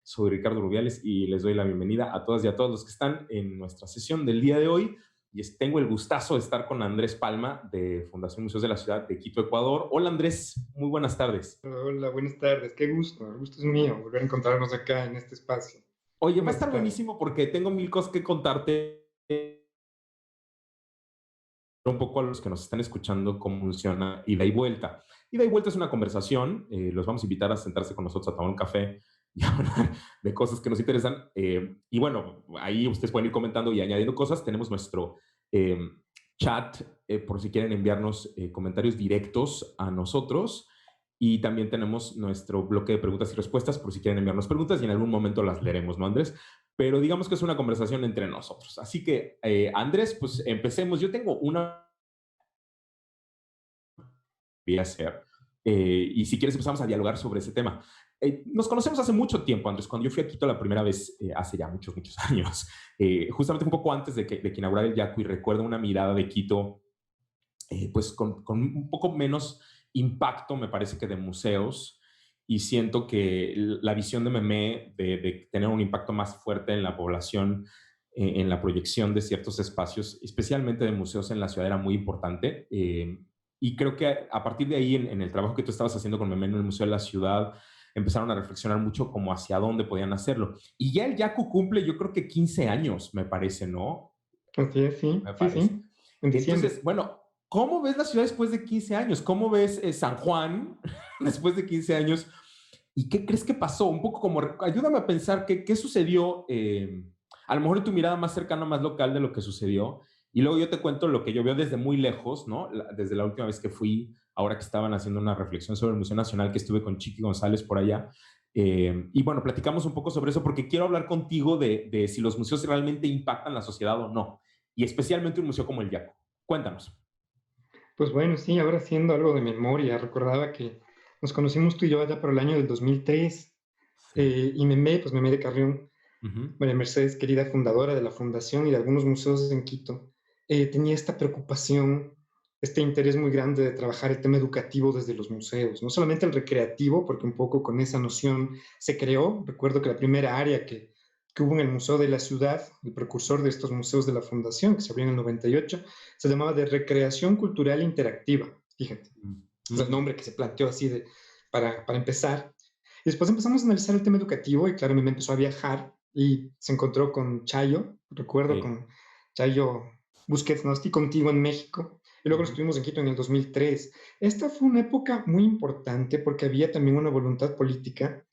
Soy Ricardo Rubiales y les doy la bienvenida a todas y a todos los que están en nuestra sesión del día de hoy. Tengo el gustazo de estar con Andrés Palma de Fundación Museos de la Ciudad de Quito, Ecuador. Hola Andrés, muy buenas tardes. Hola, buenas tardes. Qué gusto. El gusto es mío volver a encontrarnos acá en este espacio. Oye, va ¿Cómo a estar estás? buenísimo porque tengo mil cosas que contarte un poco a los que nos están escuchando cómo funciona ida y vuelta. Ida y vuelta es una conversación, los vamos a invitar a sentarse con nosotros a tomar un café y a hablar de cosas que nos interesan. Y bueno, ahí ustedes pueden ir comentando y añadiendo cosas. Tenemos nuestro eh, chat por si quieren enviarnos comentarios directos a nosotros. Y también tenemos nuestro bloque de preguntas y respuestas por si quieren enviarnos preguntas y en algún momento las leeremos, ¿no, Andrés? Pero digamos que es una conversación entre nosotros. Así que, Andrés, pues empecemos. Yo tengo una a hacer. Y si quieres empezamos a dialogar sobre ese tema. Nos conocemos hace mucho tiempo, Andrés. Cuando yo fui a Quito la primera vez, hace ya muchos, muchos años, justamente un poco antes de que inaugurara el Yaku, y recuerdo una mirada de Quito, pues con un poco menos impacto, me parece que de museos, y siento que la visión de Memé de tener un impacto más fuerte en la población, en la proyección de ciertos espacios, especialmente de museos en la ciudad, era muy importante. Y creo que a partir de ahí, en el trabajo que tú estabas haciendo con Memé en el Museo de la Ciudad, empezaron a reflexionar mucho como hacia dónde podían hacerlo. Y ya el Yaku cumple, yo creo que 15 años, me parece, ¿no? Así es, sí, Me sí, parece. sí. En Entonces, diciembre. bueno, ¿cómo ves la ciudad después de 15 años? ¿Cómo ves San Juan después de 15 años? ¿Y qué crees que pasó? Un poco como, ayúdame a pensar qué sucedió, a lo mejor en tu mirada más cercana, más local de lo que sucedió. Y luego yo te cuento lo que yo veo desde muy lejos, ¿no? Desde la última vez que fui, ahora que estaban haciendo una reflexión sobre el Museo Nacional, que estuve con Chiqui González por allá. Y bueno, platicamos un poco sobre eso porque quiero hablar contigo de si los museos realmente impactan la sociedad o no. Y especialmente un museo como el Yaco. Cuéntanos. Pues bueno, sí, ahora haciendo algo de memoria, recordaba que nos conocimos tú y yo allá por el año del 2003. Sí. Y Memé, pues Memé de Carrión, Ujú. María Mercedes, querida fundadora de la fundación y de algunos museos en Quito, tenía esta preocupación, este interés muy grande de trabajar el tema educativo desde los museos, no solamente el recreativo, porque un poco con esa noción se creó. Recuerdo que la primera área que hubo en el Museo de la Ciudad, el precursor de estos museos de la Fundación, que se abrió en el 98, se llamaba de Recreación Cultural Interactiva, fíjate, es el Ujú. nombre que se planteó así para empezar. Y después empezamos a analizar el tema educativo y claro, me empezó a viajar y se encontró con Chayo, recuerdo Sí. con Chayo Busquets, no estoy contigo en México, y luego Ujú. estuvimos en Quito en el 2003. Esta fue una época muy importante porque había también una voluntad política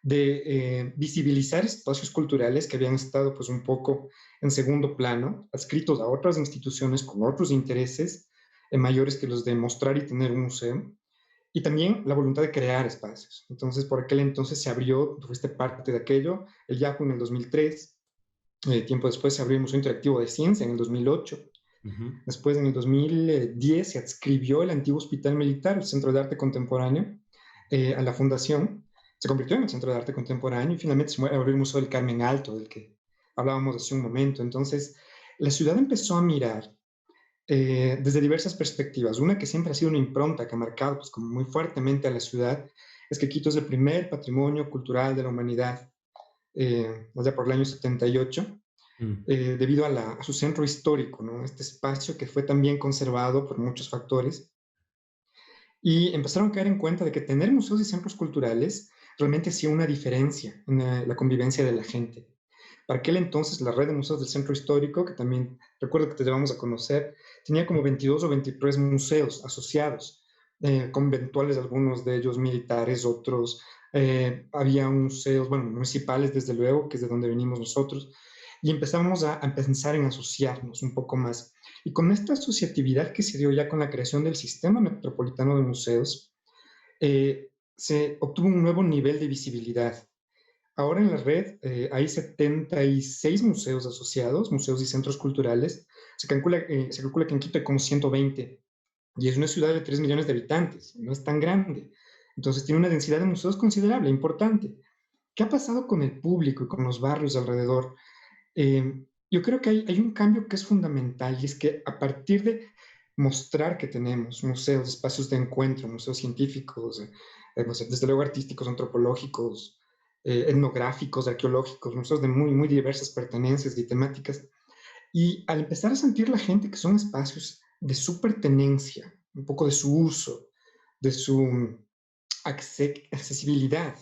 de visibilizar espacios culturales que habían estado pues un poco en segundo plano, adscritos a otras instituciones con otros intereses mayores que los de mostrar y tener un museo, y también la voluntad de crear espacios. Entonces, por aquel entonces se abrió, tú fuiste parte de aquello, el YACU en el 2003, tiempo después se abrió el Museo Interactivo de Ciencia en el 2008, Ujú. después en el 2010 se adscribió el antiguo Hospital Militar, el Centro de Arte Contemporáneo, a la Fundación, se convirtió en el Centro de Arte Contemporáneo y finalmente se abrió el Museo del Carmen Alto, del que hablábamos hace un momento. Entonces, la ciudad empezó a mirar desde diversas perspectivas. Una que siempre ha sido una impronta que ha marcado pues, como muy fuertemente a la ciudad es que Quito es el primer patrimonio cultural de la humanidad, allá por el año 78, Mm. debido a su centro histórico, ¿no? Este espacio que fue también conservado por muchos factores. Y empezaron a caer en cuenta de que tener museos y centros culturales realmente hacía una diferencia en la convivencia de la gente. Para aquel entonces, la red de museos del centro histórico, que también recuerdo que te llevamos a conocer, tenía como 22 o 23 museos asociados, conventuales, algunos de ellos militares, otros. Había museos, bueno, municipales, desde luego, que es de donde venimos nosotros, y empezamos a pensar en asociarnos un poco más. Y con esta asociatividad que se dio ya con la creación del Sistema Metropolitano de Museos, se obtuvo un nuevo nivel de visibilidad. Ahora en la red hay 76 museos asociados, museos y centros culturales. Se calcula que en Quito hay como 120 y es una ciudad de 3 millones de habitantes, no es tan grande. Entonces tiene una densidad de museos considerable, importante. ¿Qué ha pasado con el público y con los barrios alrededor? Yo creo que hay un cambio que es fundamental y es que a partir de mostrar que tenemos museos, espacios de encuentro, museos científicos, no sé, desde luego artísticos, antropológicos, etnográficos, arqueológicos, museos de muy, muy diversas pertenencias y temáticas. Y al empezar a sentir la gente que son espacios de su pertenencia, un poco de su uso, de su accesibilidad,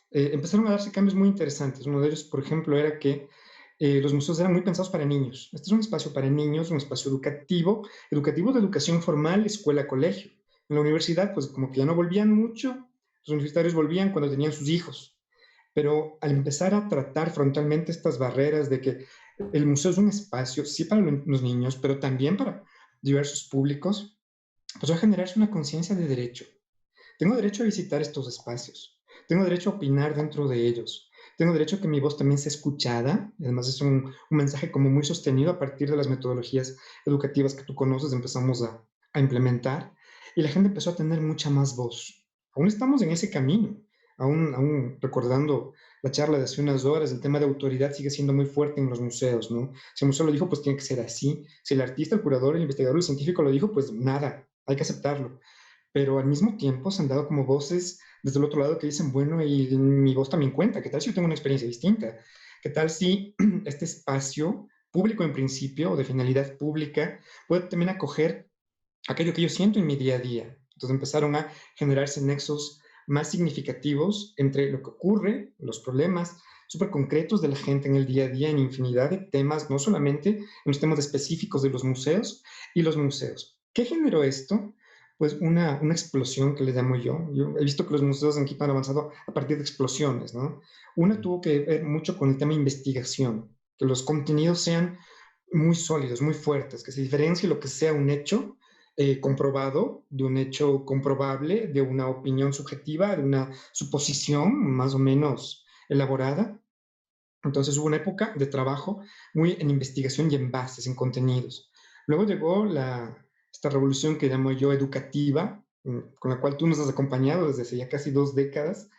empezaron a darse cambios muy interesantes. Uno de ellos, por ejemplo, era que los museos eran muy pensados para niños. Este es un espacio para niños, un espacio educativo, educativo de educación formal, escuela, colegio. En la universidad, pues como que ya no volvían mucho, los universitarios volvían cuando tenían sus hijos. Pero al empezar a tratar frontalmente estas barreras de que el museo es un espacio, sí para los niños, pero también para diversos públicos, pues va a generarse una conciencia de derecho. Tengo derecho a visitar estos espacios. Tengo derecho a opinar dentro de ellos. Tengo derecho a que mi voz también sea escuchada. Además, es un mensaje como muy sostenido a partir de las metodologías educativas que tú conoces, empezamos a implementar. Y la gente empezó a tener mucha más voz. Aún estamos en ese camino. Aún recordando la charla de hace unas horas, el tema de autoridad sigue siendo muy fuerte en los museos, ¿no? Si el museo lo dijo, pues tiene que ser así. Si el artista, el curador, el investigador, el científico lo dijo, pues nada, hay que aceptarlo, pero al mismo tiempo se han dado como voces desde el otro lado que dicen, bueno, y mi voz también cuenta, ¿qué tal si yo tengo una experiencia distinta? ¿Qué tal si este espacio público en principio o de finalidad pública puede también acoger aquello que yo siento en mi día a día? Entonces empezaron a generarse nexos más significativos entre lo que ocurre, los problemas súper concretos de la gente en el día a día, en infinidad de temas, no solamente en los temas específicos de los museos y los museos. ¿Qué generó esto? Pues una explosión que le llamo yo. Yo he visto que los museos en Quito han avanzado a partir de explosiones, ¿no? Una tuvo que ver mucho con el tema de investigación, que los contenidos sean muy sólidos, muy fuertes, que se diferencie lo que sea un hecho comprobado de un hecho comprobable, de una opinión subjetiva, de una suposición más o menos elaborada. Entonces hubo una época de trabajo muy en investigación y en bases, en contenidos. Luego llegó esta revolución que llamo yo educativa, con la cual tú nos has acompañado desde hace ya casi 2 décadas.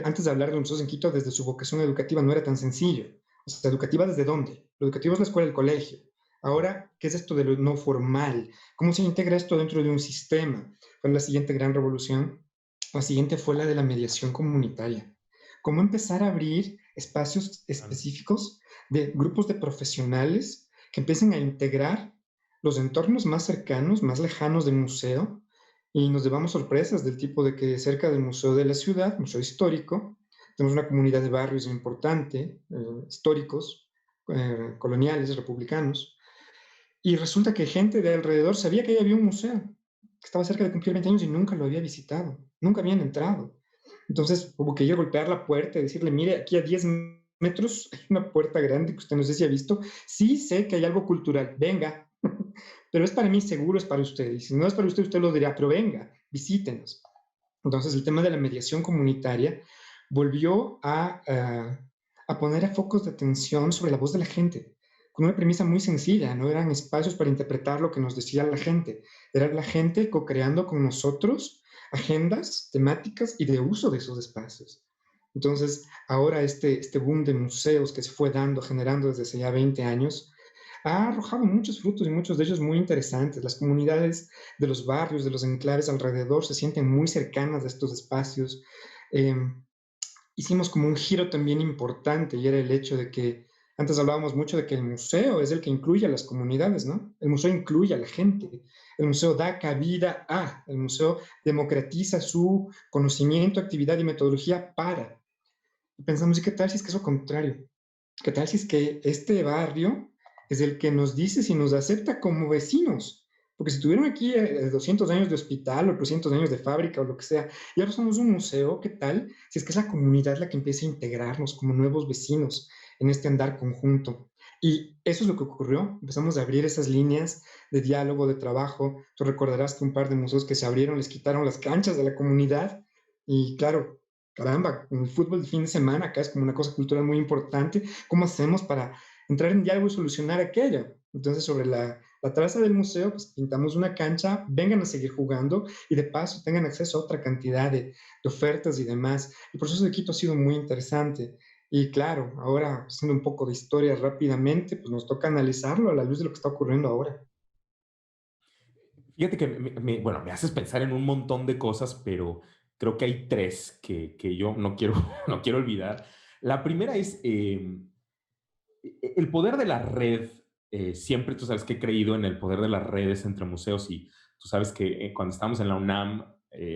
Antes de hablar de museos en Quito, desde su vocación educativa no era tan sencillo. O sea, ¿educativa desde dónde? Lo educativo es la escuela, el colegio. Ahora, ¿qué es esto de lo no formal? ¿Cómo se integra esto dentro de un sistema? Fue la siguiente gran revolución. La siguiente fue la de la mediación comunitaria. Cómo empezar a abrir espacios Claro. específicos de grupos de profesionales que empiecen a integrar los entornos más cercanos, más lejanos del museo, y nos llevamos sorpresas del tipo de que cerca del Museo de la Ciudad, Museo Histórico, tenemos una comunidad de barrios importante, históricos, coloniales, republicanos, y resulta que gente de alrededor sabía que ahí había un museo, que estaba cerca de cumplir 20 años y nunca lo había visitado, nunca habían entrado. Entonces, hubo que ir a golpear la puerta y decirle, mire, aquí a 10 metros hay una puerta grande que usted no sé si ha visto. Sí sé que hay algo cultural, venga, pero es para mí seguro, es para usted. Y si no es para usted, usted lo dirá, pero venga, visítenos. Entonces, el tema de la mediación comunitaria volvió a poner a focos de atención sobre la voz de la gente, con una premisa muy sencilla, no eran espacios para interpretar lo que nos decía la gente, era la gente co-creando con nosotros agendas temáticas y de uso de esos espacios. Entonces, ahora este boom de museos que se fue dando, generando desde hace ya 20 años, ha arrojado muchos frutos y muchos de ellos muy interesantes. Las comunidades de los barrios, de los enclaves alrededor se sienten muy cercanas a estos espacios. Eh, Hicimos como un giro también importante y era el hecho de que antes hablábamos mucho de que el museo es el que incluye a las comunidades, ¿no? El museo incluye a la gente, el museo da cabida a, el museo democratiza su conocimiento, actividad y metodología para. Y pensamos, ¿y qué tal si es que es lo contrario? ¿Qué tal si es que este barrio es el que nos dice si nos acepta como vecinos? Porque si tuvieron aquí 200 años de hospital o 300 años de fábrica o lo que sea, y ahora somos un museo, ¿qué tal si es que es la comunidad la que empieza a integrarnos como nuevos vecinos en este andar conjunto? Y eso es lo que ocurrió. Empezamos a abrir esas líneas de diálogo, de trabajo. Tú recordarás que un par de museos que se abrieron les quitaron las canchas de la comunidad. Y claro, caramba, el fútbol de fin de semana acá es como una cosa cultural muy importante. ¿Cómo hacemos para entrar en diálogo y solucionar aquello? Entonces, sobre la traza del museo, pues pintamos una cancha, vengan a seguir jugando y de paso tengan acceso a otra cantidad de ofertas y demás. El proceso de Quito ha sido muy interesante. Y claro, ahora haciendo un poco de historia rápidamente, pues nos toca analizarlo a la luz de lo que está ocurriendo ahora. Fíjate que bueno, me haces pensar en un montón de cosas, pero creo que hay tres que yo no quiero, no quiero olvidar. La primera es el poder de la red. Siempre tú sabes que he creído en el poder de las redes entre museos y tú sabes que cuando estábamos en la UNAM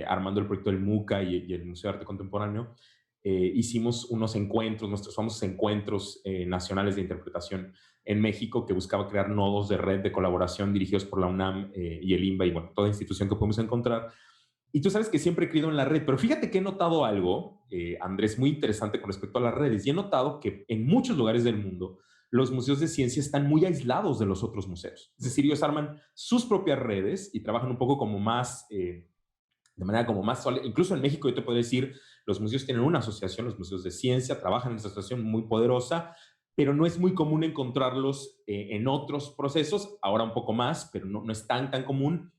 armando el proyecto del MUCA y el Museo de Arte Contemporáneo, hicimos unos encuentros, nuestros famosos encuentros nacionales de interpretación en México, que buscaba crear nodos de red de colaboración dirigidos por la UNAM y el INBA y bueno, toda institución que podemos encontrar. Y tú sabes que siempre he creído en la red, pero fíjate que he notado algo, Andrés, muy interesante con respecto a las redes, y he notado que en muchos lugares del mundo los museos de ciencia están muy aislados de los otros museos. Es decir, ellos arman sus propias redes y trabajan un poco como más, de manera como más sólida. Incluso en México, yo te puedo decir, los museos tienen una asociación, los museos de ciencia, trabajan en esa asociación muy poderosa, pero no es muy común encontrarlos en otros procesos, ahora un poco más, pero no es tan común.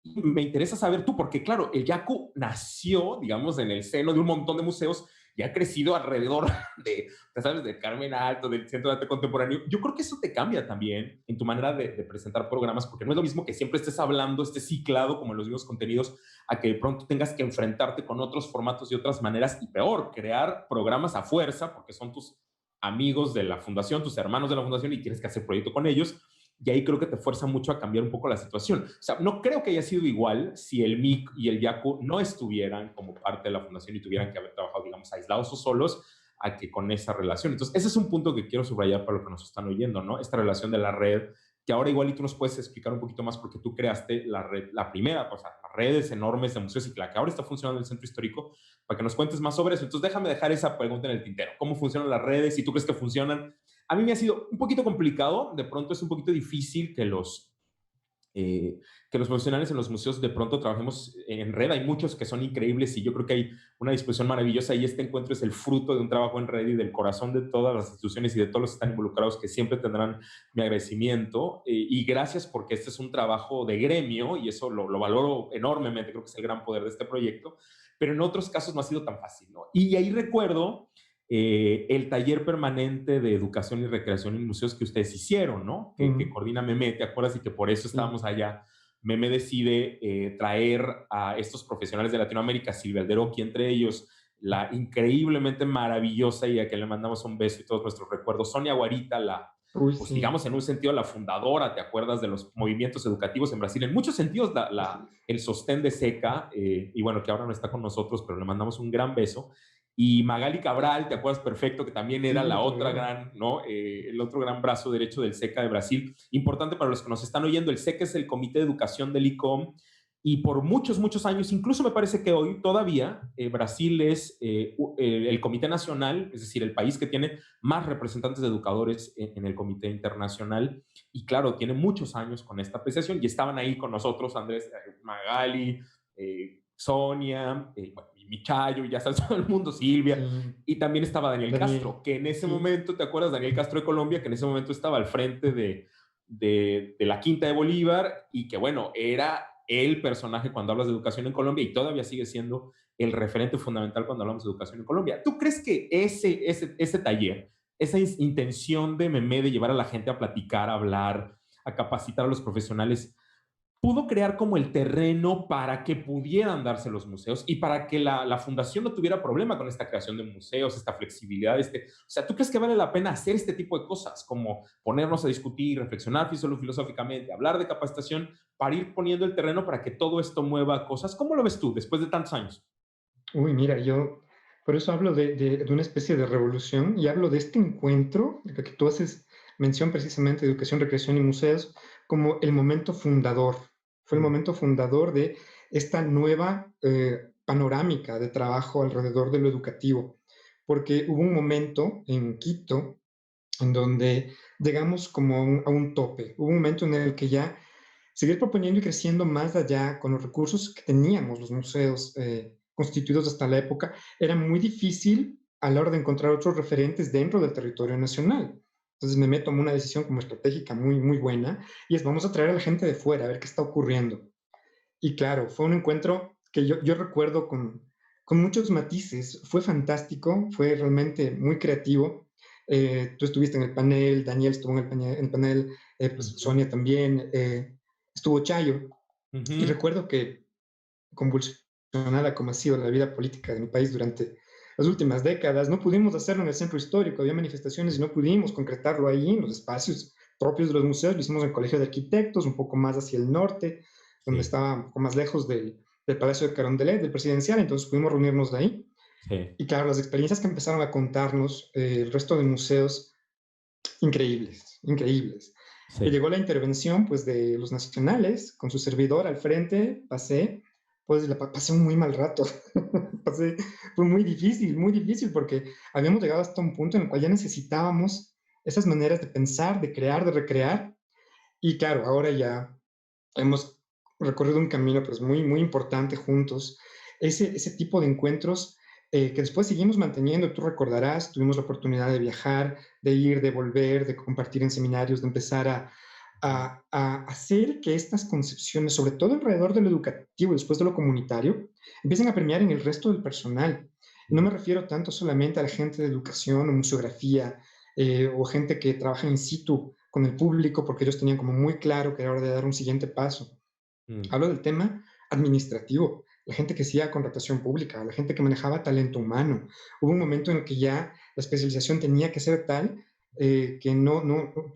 Me interesa saber tú, porque claro, el Yaku nació, digamos, en el seno de un montón de museos y ha crecido alrededor de, ya sabes, de Carmen Alto, del Centro de Arte Contemporáneo. Yo creo que eso te cambia también en tu manera de presentar programas, porque no es lo mismo que siempre estés hablando, estés ciclado como en los mismos contenidos, a que de pronto tengas que enfrentarte con otros formatos y otras maneras, y peor, crear programas a fuerza, porque son tus amigos de la fundación, tus hermanos de la fundación, y tienes que hacer proyecto con ellos, y ahí creo que te fuerza mucho a cambiar un poco la situación. O sea, no creo que haya sido igual si el MIC y el YACU no estuvieran como parte de la fundación y tuvieran que haber trabajado, digamos, aislados o solos, a que con esa relación. Entonces, ese es un punto que quiero subrayar para los que nos están oyendo, ¿no? Esta relación de la red, que ahora igual y tú nos puedes explicar un poquito más porque tú creaste la red, la primera, o sea, las redes enormes de museos y la que ahora está funcionando en el centro histórico, para que nos cuentes más sobre eso. Entonces, déjame dejar esa pregunta en el tintero. ¿Cómo funcionan las redes? Si tú crees que funcionan. A mí me ha sido un poquito complicado, de pronto es un poquito difícil eh, que los profesionales en los museos de pronto trabajemos en red. Hay muchos que son increíbles y yo creo que hay una disposición maravillosa y este encuentro es el fruto de un trabajo en red y del corazón de todas las instituciones y de todos los que están involucrados que siempre tendrán mi agradecimiento y gracias porque este es un trabajo de gremio y eso lo valoro enormemente, creo que es el gran poder de este proyecto, pero en otros casos no ha sido tan fácil, ¿no? Y ahí recuerdo el taller permanente de educación y recreación en museos que ustedes hicieron, ¿no? Que coordina Meme, ¿te acuerdas? Y que por eso estábamos allá. Meme decide traer a estos profesionales de Latinoamérica, Silvia Alderoqui entre ellos, la increíblemente maravillosa y a quien le mandamos un beso y todos nuestros recuerdos, Sonia Guarita, Uy, pues sí, digamos en un sentido la fundadora, ¿te acuerdas? De los movimientos educativos en Brasil, en muchos sentidos así es. el sostén de SECA, y bueno, que ahora no está con nosotros, pero le mandamos un gran beso. Y Magali Cabral, te acuerdas perfecto, que también era Sí, la otra claro. gran, ¿no? El otro gran brazo derecho del SECA de Brasil. Importante para los que nos están oyendo, el SECA es el Comité de Educación del ICOM y por muchos, muchos años, incluso me parece que hoy todavía Brasil es el Comité Nacional, es decir, el país que tiene más representantes de educadores el Comité Internacional y claro, tiene muchos años con esta apreciación y estaban ahí con nosotros Andrés, Magali, Sonia, bueno, y Michayo, y ya sabes, todo el mundo, Silvia, Sí, y también estaba Daniel Daniel. Castro, que en ese Sí, momento, ¿te acuerdas? Daniel Castro de Colombia, que en ese momento estaba al frente de la Quinta de Bolívar y que, bueno, era el personaje cuando hablas de educación en Colombia y todavía sigue siendo el referente fundamental cuando hablamos de educación en Colombia. ¿Tú crees que ese taller, esa intención de Meme de llevar a la gente a platicar, a hablar, a capacitar a los profesionales, pudo crear como el terreno para que pudieran darse los museos y para que la fundación no tuviera problema con esta creación de museos, esta flexibilidad, o sea, ¿tú crees que vale la pena hacer este tipo de cosas, como ponernos a discutir, reflexionar filosóficamente, hablar de capacitación, para ir poniendo el terreno para que todo esto mueva cosas? ¿Cómo lo ves tú después de tantos años? uy, mira, yo por eso hablo de una especie de revolución y hablo de este encuentro, de que tú haces mención precisamente de educación, recreación y museos, como el momento fundador. Fue el Mm. momento fundador de esta nueva panorámica de trabajo alrededor de lo educativo, porque hubo un momento en Quito en donde llegamos como a un tope. Hubo un momento en el que ya seguir proponiendo y creciendo más allá con los recursos que teníamos los museos constituidos hasta la época, era muy difícil a la hora de encontrar otros referentes dentro del territorio nacional. Entonces me tomó una decisión como estratégica muy, muy buena y es vamos a traer a la gente de fuera a ver qué está ocurriendo. Y claro, fue un encuentro que yo recuerdo con muchos matices. Fue fantástico, fue realmente muy creativo. Tú estuviste en el panel, Daniel estuvo en el panel, pues Ujú, Sonia también, estuvo Chayo. Y ujú, recuerdo que convulsionada como ha sido la vida política de mi país durante las últimas décadas, no pudimos hacerlo en el centro histórico, había manifestaciones y no pudimos concretarlo ahí en los espacios propios de los museos, lo hicimos en el Colegio de Arquitectos, un poco más hacia el norte, donde Sí, estaba un poco más lejos del Palacio de Carondelet, del presidencial, entonces pudimos reunirnos de ahí. sí, Y claro, las experiencias que empezaron a contarnos el resto de museos, increíbles, increíbles. Y sí, llegó la intervención pues de los nacionales, con su servidor al frente, pasé, pues pasé un muy mal rato, pasé, fue muy difícil porque habíamos llegado hasta un punto en el cual ya necesitábamos esas maneras de pensar, de crear, de recrear, y claro, ahora ya hemos recorrido un camino pues muy, muy importante juntos. Ese tipo de encuentros que después seguimos manteniendo, tú recordarás, tuvimos la oportunidad de viajar, de ir, de volver, de compartir en seminarios, de empezar a hacer que estas concepciones, sobre todo alrededor de lo educativo y después de lo comunitario, empiecen a permear en el resto del personal. Y no me refiero tanto solamente a la gente de educación o museografía o gente que trabaja in situ con el público, porque ellos tenían como muy claro que era hora de dar un siguiente paso. mm, Hablo del tema administrativo, la gente que hacía contratación pública, la gente que manejaba talento humano. Hubo un momento en el que ya la especialización tenía que ser tal que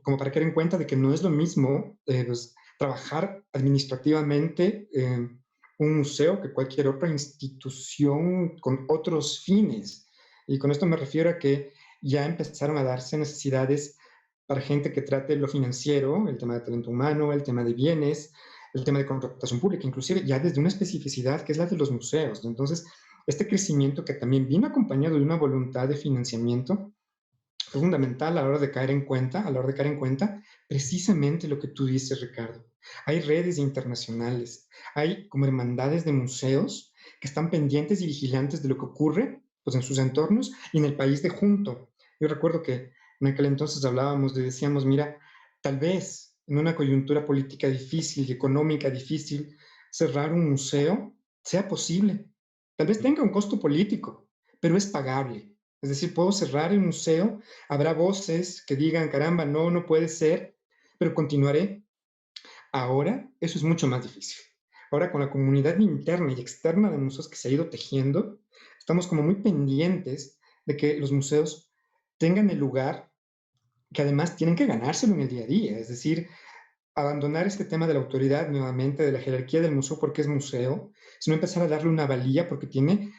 como para que den cuenta de que no es lo mismo pues, trabajar administrativamente en un museo que cualquier otra institución con otros fines. Y con esto me refiero a que ya empezaron a darse necesidades para gente que trate lo financiero, el tema de talento humano, el tema de bienes, el tema de contratación pública, inclusive ya desde una especificidad que es la de los museos. Entonces, este crecimiento que también vino acompañado de una voluntad de financiamiento fue fundamental a la hora de caer en cuenta, a la hora de caer en cuenta precisamente lo que tú dices, Ricardo. Hay redes internacionales, hay como hermandades de museos que están pendientes y vigilantes de lo que ocurre pues, en sus entornos y en el país de junto. Yo recuerdo que en aquel entonces hablábamos y decíamos, mira, tal vez en una coyuntura política difícil y económica difícil, cerrar un museo sea posible. Tal vez tenga un costo político, pero es pagable. Es decir, puedo cerrar el museo, habrá voces que digan, caramba, no, no puede ser, pero continuaré. Ahora eso es mucho más difícil. Ahora con la comunidad interna y externa de museos que se ha ido tejiendo, estamos como muy pendientes de que los museos tengan el lugar que además tienen que ganárselo en el día a día. Es decir, abandonar este tema de la autoridad nuevamente, de la jerarquía del museo porque es museo, sino empezar a darle una valía porque tiene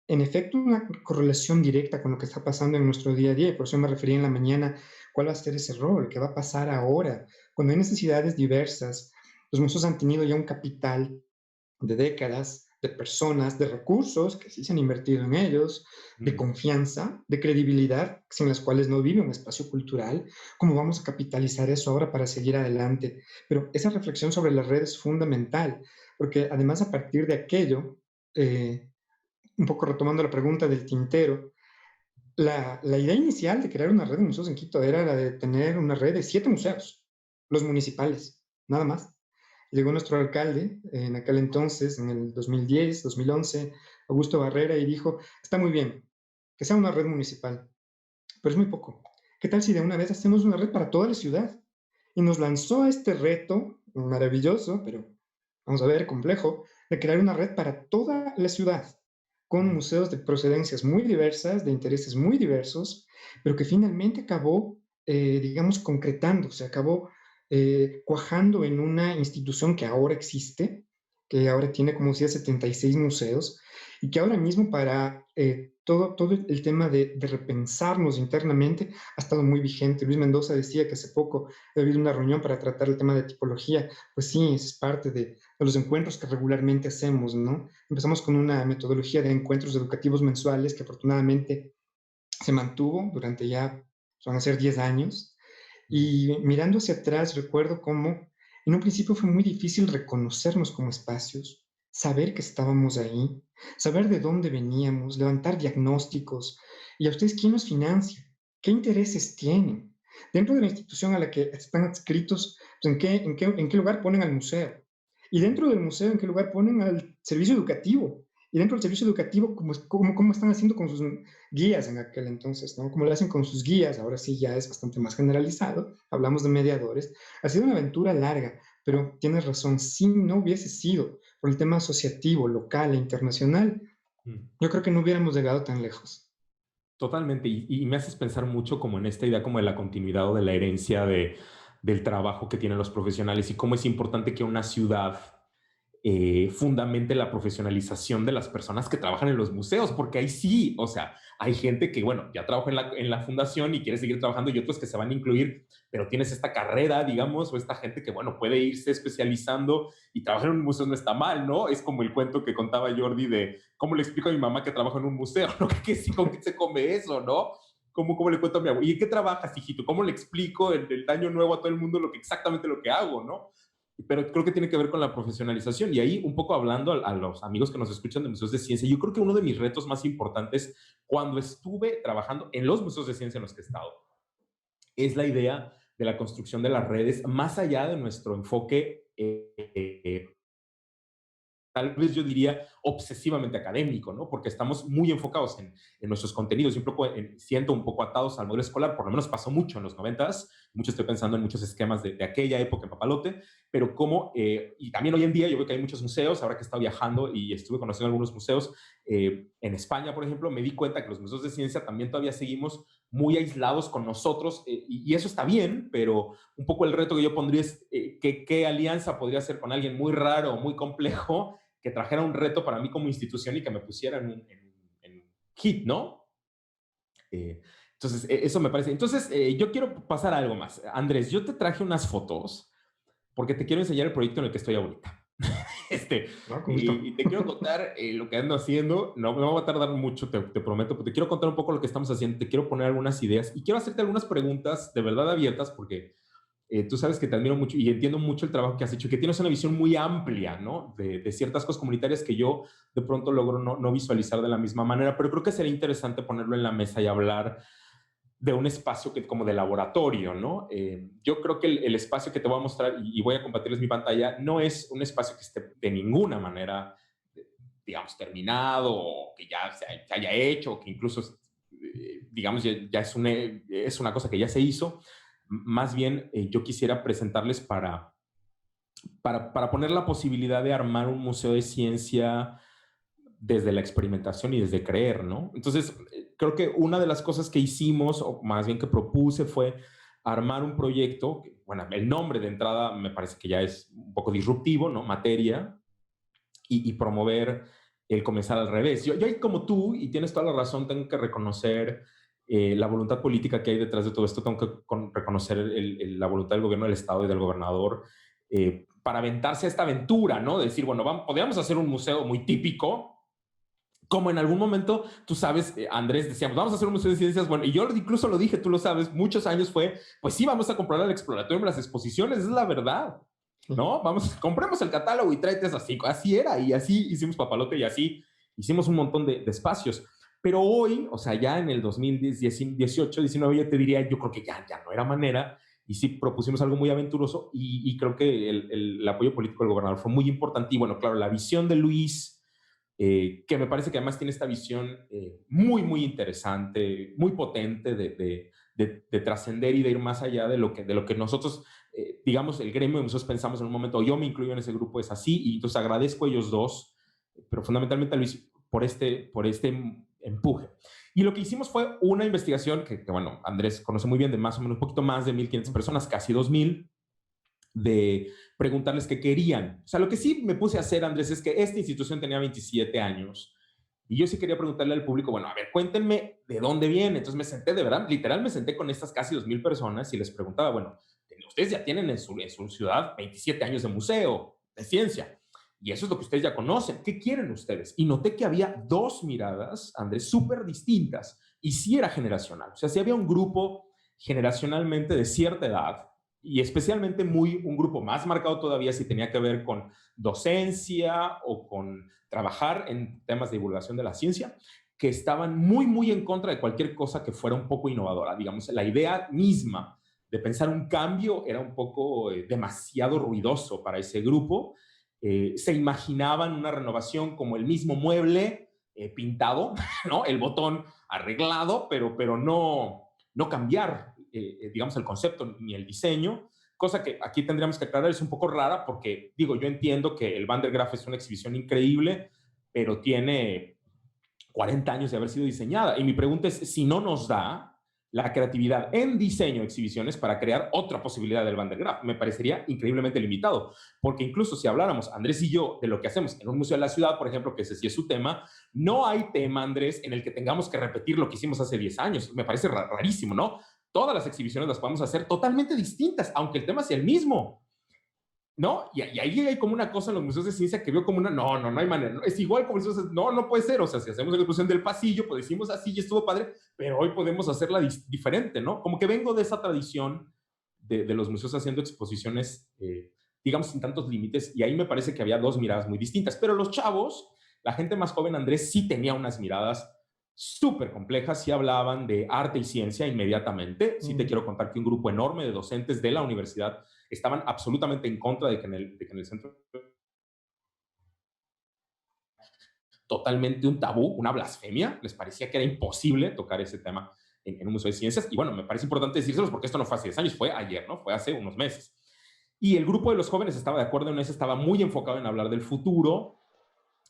en efecto una correlación directa con lo que está pasando en nuestro día a día, y por eso me refería en la mañana, ¿cuál va a ser ese rol? ¿Qué va a pasar ahora? Cuando hay necesidades diversas, los museos han tenido ya un capital de décadas, de personas, de recursos que sí se han invertido en ellos, de mm, confianza, de credibilidad, sin las cuales no vive un espacio cultural. ¿Cómo vamos a capitalizar eso ahora para seguir adelante? Pero esa reflexión sobre la red es fundamental, porque además a partir de aquello, eh, un poco retomando la pregunta del tintero, la idea inicial de crear una red de museos en Quito era la de tener una red de 7 museos, los municipales, nada más. Llegó nuestro alcalde en aquel entonces, en el 2010, 2011, Augusto Barrera, y dijo, está muy bien, que sea una red municipal, pero es muy poco. ¿Qué tal si de una vez hacemos una red para toda la ciudad? Y nos lanzó a este reto maravilloso, pero vamos a ver, complejo, de crear una red para toda la ciudad, con mm, museos de procedencias muy diversas, de intereses muy diversos, pero que finalmente acabó, digamos, concretando, se acabó cuajando en una institución que ahora existe, que ahora tiene, como decía, 76 museos, y que ahora mismo para todo el tema de repensarnos internamente ha estado muy vigente. Luis Mendoza decía que hace poco ha habido una reunión para tratar el tema de tipología. Pues sí, es parte de los encuentros que regularmente hacemos, ¿no? Empezamos con una metodología de encuentros educativos mensuales que afortunadamente se mantuvo durante ya, van a ser 10 años. mm, Y mirando hacia atrás, recuerdo cómo en un principio fue muy difícil reconocernos como espacios, saber que estábamos ahí, saber de dónde veníamos, levantar diagnósticos. ¿Y a ustedes quién los financia? ¿Qué intereses tienen? Dentro de la institución a la que están adscritos, pues, ¿en qué lugar ponen al museo? Y dentro del museo, ¿en qué lugar ponen al servicio educativo? Y dentro del servicio educativo, ¿cómo están haciendo con sus guías en aquel entonces, ¿no? Como lo hacen con sus guías, ahora sí ya es bastante más generalizado, hablamos de mediadores. Ha sido una aventura larga, pero tienes razón, si no hubiese sido por el tema asociativo, local e internacional, Mm. yo creo que no hubiéramos llegado tan lejos. Totalmente, y me haces pensar mucho como en esta idea como de la continuidad o de la herencia del trabajo que tienen los profesionales y cómo es importante que una ciudad fundamente la profesionalización de las personas que trabajan en los museos, porque ahí sí, o sea, hay gente que, bueno, ya trabaja en la fundación y quiere seguir trabajando y otros que se van a incluir, pero tienes esta carrera, digamos, o esta gente que, bueno, puede irse especializando y trabajar en un museo no está mal, ¿no? Es como el cuento que contaba Jordi de cómo le explico a mi mamá que trabaja en un museo, ¿no? ¿Qué, sí, ¿con qué se come eso, no? ¿Cómo le cuento a mi abuelo? ¿Y en qué trabajas, hijito? ¿Cómo le explico el año nuevo a todo el mundo exactamente lo que hago, no? Pero creo que tiene que ver con la profesionalización. Y ahí, un poco hablando a los amigos que nos escuchan de museos de ciencia, yo creo que uno de mis retos más importantes cuando estuve trabajando en los museos de ciencia en los que he estado es la idea de la construcción de las redes más allá de nuestro enfoque tal vez yo diría obsesivamente académico, ¿no? Porque estamos muy enfocados en nuestros contenidos y un poco siento un poco atados al modelo escolar, por lo menos pasó mucho en los 90s, mucho estoy pensando en muchos esquemas de aquella época en Papalote, pero como, y también hoy en día yo veo que hay muchos museos, ahora que he estado viajando y estuve conociendo algunos museos, en España, por ejemplo, me di cuenta que los museos de ciencia también todavía seguimos muy aislados con nosotros, y eso está bien, pero un poco el reto que yo pondría es qué alianza podría hacer con alguien muy raro, muy complejo, que trajera un reto para mí como institución y que me pusiera en hit, ¿no? Entonces, eso me parece. Entonces, yo quiero pasar a algo más. Andrés, yo te traje unas fotos porque te quiero enseñar el proyecto en el que estoy ahorita. Este, ¿No? Con gusto. y te quiero contar lo que ando haciendo. No va a tardar mucho, te prometo, pero te quiero contar un poco lo que estamos haciendo. Te quiero poner algunas ideas y quiero hacerte algunas preguntas de verdad abiertas porque tú sabes que te admiro mucho y entiendo mucho el trabajo que has hecho, que tienes una visión muy amplia, ¿no? De ciertas cosas comunitarias que yo de pronto logro no visualizar de la misma manera, pero creo que sería interesante ponerlo en la mesa y hablar de un espacio que como de laboratorio, ¿no? Yo creo que el espacio que te voy a mostrar y voy a compartirles mi pantalla no es un espacio que esté de ninguna manera, digamos, terminado o que ya se haya hecho o que incluso, digamos, ya es una cosa que ya se hizo. Más bien, yo quisiera presentarles para poner la posibilidad de armar un museo de ciencia desde la experimentación y desde creer, ¿no? Entonces, creo que una de las cosas que hicimos, o más bien que propuse, fue armar un proyecto, bueno, el nombre de entrada me parece que ya es un poco disruptivo, ¿no? Materia, y promover el comenzar al revés. Yo como tú, y tienes toda la razón, tengo que reconocer la voluntad política que hay detrás de todo esto, tengo que reconocer la voluntad del gobierno del Estado y del gobernador para aventarse a esta aventura, ¿no? De decir, bueno, podríamos hacer un museo muy típico, como en algún momento, tú sabes, Andrés, decíamos, vamos a hacer un museo de ciencias, bueno, y yo incluso lo dije, tú lo sabes, muchos años fue, pues sí, vamos a comprar el exploratorio, las exposiciones, es la verdad, ¿no? Vamos, compremos el catálogo y tráete esas cinco. Así era, y así hicimos Papalote y así hicimos un montón de espacios. Pero hoy, o sea, ya en el 2018, 19, yo te diría, yo creo que ya no era manera, y sí propusimos algo muy aventuroso, y creo que el apoyo político del gobernador fue muy importante, y bueno, claro, la visión de Luis, que me parece que además tiene esta visión muy interesante, muy potente de trascender y de ir más allá de lo que nosotros, digamos, el gremio de museos pensamos en un momento, o yo me incluyo en ese grupo, es así, y entonces agradezco a ellos dos, pero fundamentalmente a Luis por este empuje. Y lo que hicimos fue una investigación que, bueno, Andrés conoce muy bien, de más o menos un poquito más de 1,500 personas, casi 2,000, de preguntarles qué querían. O sea, lo que sí me puse a hacer, Andrés, es que esta institución tenía 27 años y yo sí quería preguntarle al público, bueno, a ver, cuéntenme de dónde viene. Entonces me senté, de verdad, literal me senté con estas casi 2,000 personas y les preguntaba, bueno, ustedes ya tienen en su ciudad 27 años de museo, de ciencia, y eso es lo que ustedes ya conocen. ¿Qué quieren ustedes? Y noté que había dos miradas, Andrés, súper distintas, y sí era generacional. O sea, sí había un grupo generacionalmente de cierta edad, y especialmente un grupo más marcado todavía si tenía que ver con docencia o con trabajar en temas de divulgación de la ciencia, que estaban muy en contra de cualquier cosa que fuera un poco innovadora. Digamos, la idea misma de pensar un cambio era un poco demasiado ruidoso para ese grupo. Se imaginaban una renovación como el mismo mueble pintado, ¿no? El botón arreglado, pero no cambiar, digamos, el concepto ni el diseño. cosa que aquí tendríamos que aclarar, es un poco rara porque, digo, yo entiendo que el Van der Graaf es una exhibición increíble, pero tiene 40 años de haber sido diseñada. Y mi pregunta es, si no nos da la creatividad en diseño de exhibiciones para crear otra posibilidad del Van der Graaf, me parecería increíblemente limitado, porque incluso si habláramos, Andrés y yo, de lo que hacemos en un museo de la ciudad, por ejemplo, que ese sí es su tema, no hay tema, Andrés, en el que tengamos que repetir lo que hicimos hace 10 años. Me parece rarísimo, ¿no? Todas las exhibiciones las podemos hacer totalmente distintas, aunque el tema sea el mismo. ¿No? Y ahí hay como una cosa en los museos de ciencia que veo como una, no hay manera, ¿no? Es igual como eso, no puede ser, o sea, si hacemos la exposición del pasillo, pues decimos así y estuvo padre, pero hoy podemos hacerla diferente, ¿no? Como que vengo de esa tradición de los museos haciendo exposiciones, digamos, sin tantos límites, y ahí me parece que había dos miradas muy distintas, pero los chavos, la gente más joven, Andrés, sí tenía unas miradas súper complejas, sí hablaban de arte y ciencia inmediatamente. Sí te quiero contar que un grupo enorme de docentes de la universidad estaban absolutamente en contra de que en el centro totalmente un tabú, una blasfemia, les parecía que era imposible tocar ese tema en un museo de ciencias. Y bueno, me parece importante decírselos porque esto no fue hace 10 años, fue ayer, ¿no? Fue hace unos meses. Y el grupo de los jóvenes estaba de acuerdo en eso, estaba muy enfocado en hablar del futuro,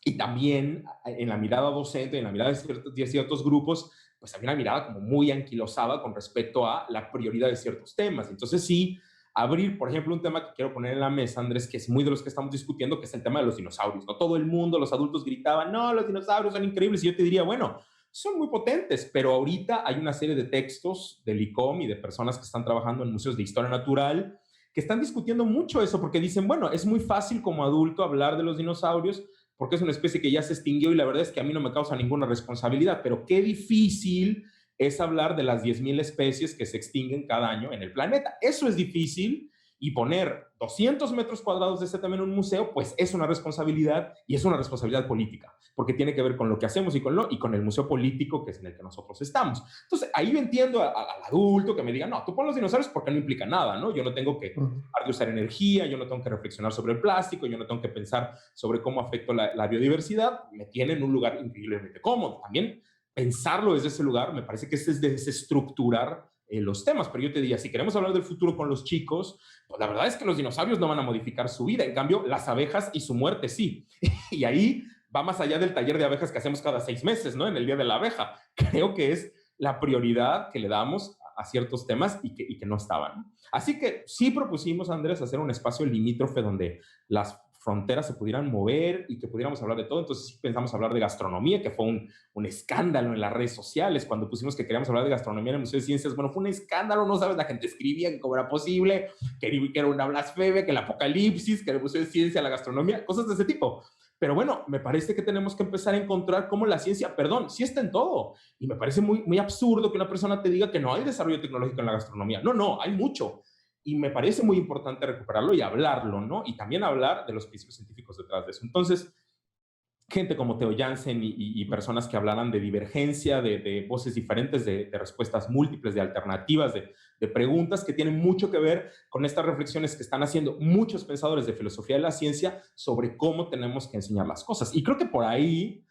y también en la mirada docente, en la mirada de ciertos grupos, pues había una mirada como muy anquilosada con respecto a la prioridad de ciertos temas. Entonces sí, abrir, por ejemplo, un tema que quiero poner en la mesa, Andrés, que es muy de los que estamos discutiendo, que es el tema de los dinosaurios. No todo el mundo, los adultos gritaban, no, los dinosaurios son increíbles. Y yo te diría, bueno, son muy potentes, pero ahorita hay una serie de textos del ICOM y de personas que están trabajando en museos de historia natural que están discutiendo mucho eso, porque dicen, bueno, es muy fácil como adulto hablar de los dinosaurios, porque es una especie que ya se extinguió y la verdad es que a mí no me causa ninguna responsabilidad, pero qué difícil es hablar de las 10,000 especies que se extinguen cada año en el planeta. Eso es difícil, y poner 200 metros cuadrados de ese tema en un museo, pues es una responsabilidad, y es una responsabilidad política, porque tiene que ver con lo que hacemos y con el museo político que es en el que nosotros estamos. Entonces, ahí yo entiendo al adulto que me diga, no, tú pon los dinosaurios porque no implica nada, ¿no? Yo no tengo que dejar de usar energía, yo no tengo que reflexionar sobre el plástico, yo no tengo que pensar sobre cómo afecta la biodiversidad. Me tiene en un lugar increíblemente cómodo. También pensarlo desde ese lugar, me parece que es desestructurar los temas, pero yo te diría, si queremos hablar del futuro con los chicos, pues la verdad es que los dinosaurios no van a modificar su vida, en cambio las abejas y su muerte sí. Y ahí va más allá del taller de abejas que hacemos cada 6 meses, ¿no? En el Día de la Abeja. Creo que es la prioridad que le damos a ciertos temas y que no estaban. Así que sí propusimos, Andrés, hacer un espacio limítrofe donde las fronteras se pudieran mover y que pudiéramos hablar de todo. Entonces sí pensamos hablar de gastronomía, que fue un escándalo en las redes sociales cuando pusimos que queríamos hablar de gastronomía en el Museo de Ciencias. Bueno, fue un escándalo, no sabes, la gente escribía que cómo era posible, que era una blasfemia, que el apocalipsis, que el Museo de Ciencia, la gastronomía, cosas de ese tipo. Pero bueno, me parece que tenemos que empezar a encontrar cómo la ciencia, perdón, sí está en todo. Y me parece muy absurdo que una persona te diga que no hay desarrollo tecnológico en la gastronomía. No, hay mucho. Y me parece muy importante recuperarlo y hablarlo, ¿no? Y también hablar de los principios científicos detrás de eso. Entonces, gente como Theo Jansen y personas que hablaran de divergencia, de voces diferentes, de respuestas múltiples, de alternativas, de preguntas que tienen mucho que ver con estas reflexiones que están haciendo muchos pensadores de filosofía de la ciencia sobre cómo tenemos que enseñar las cosas. Y creo que por ahí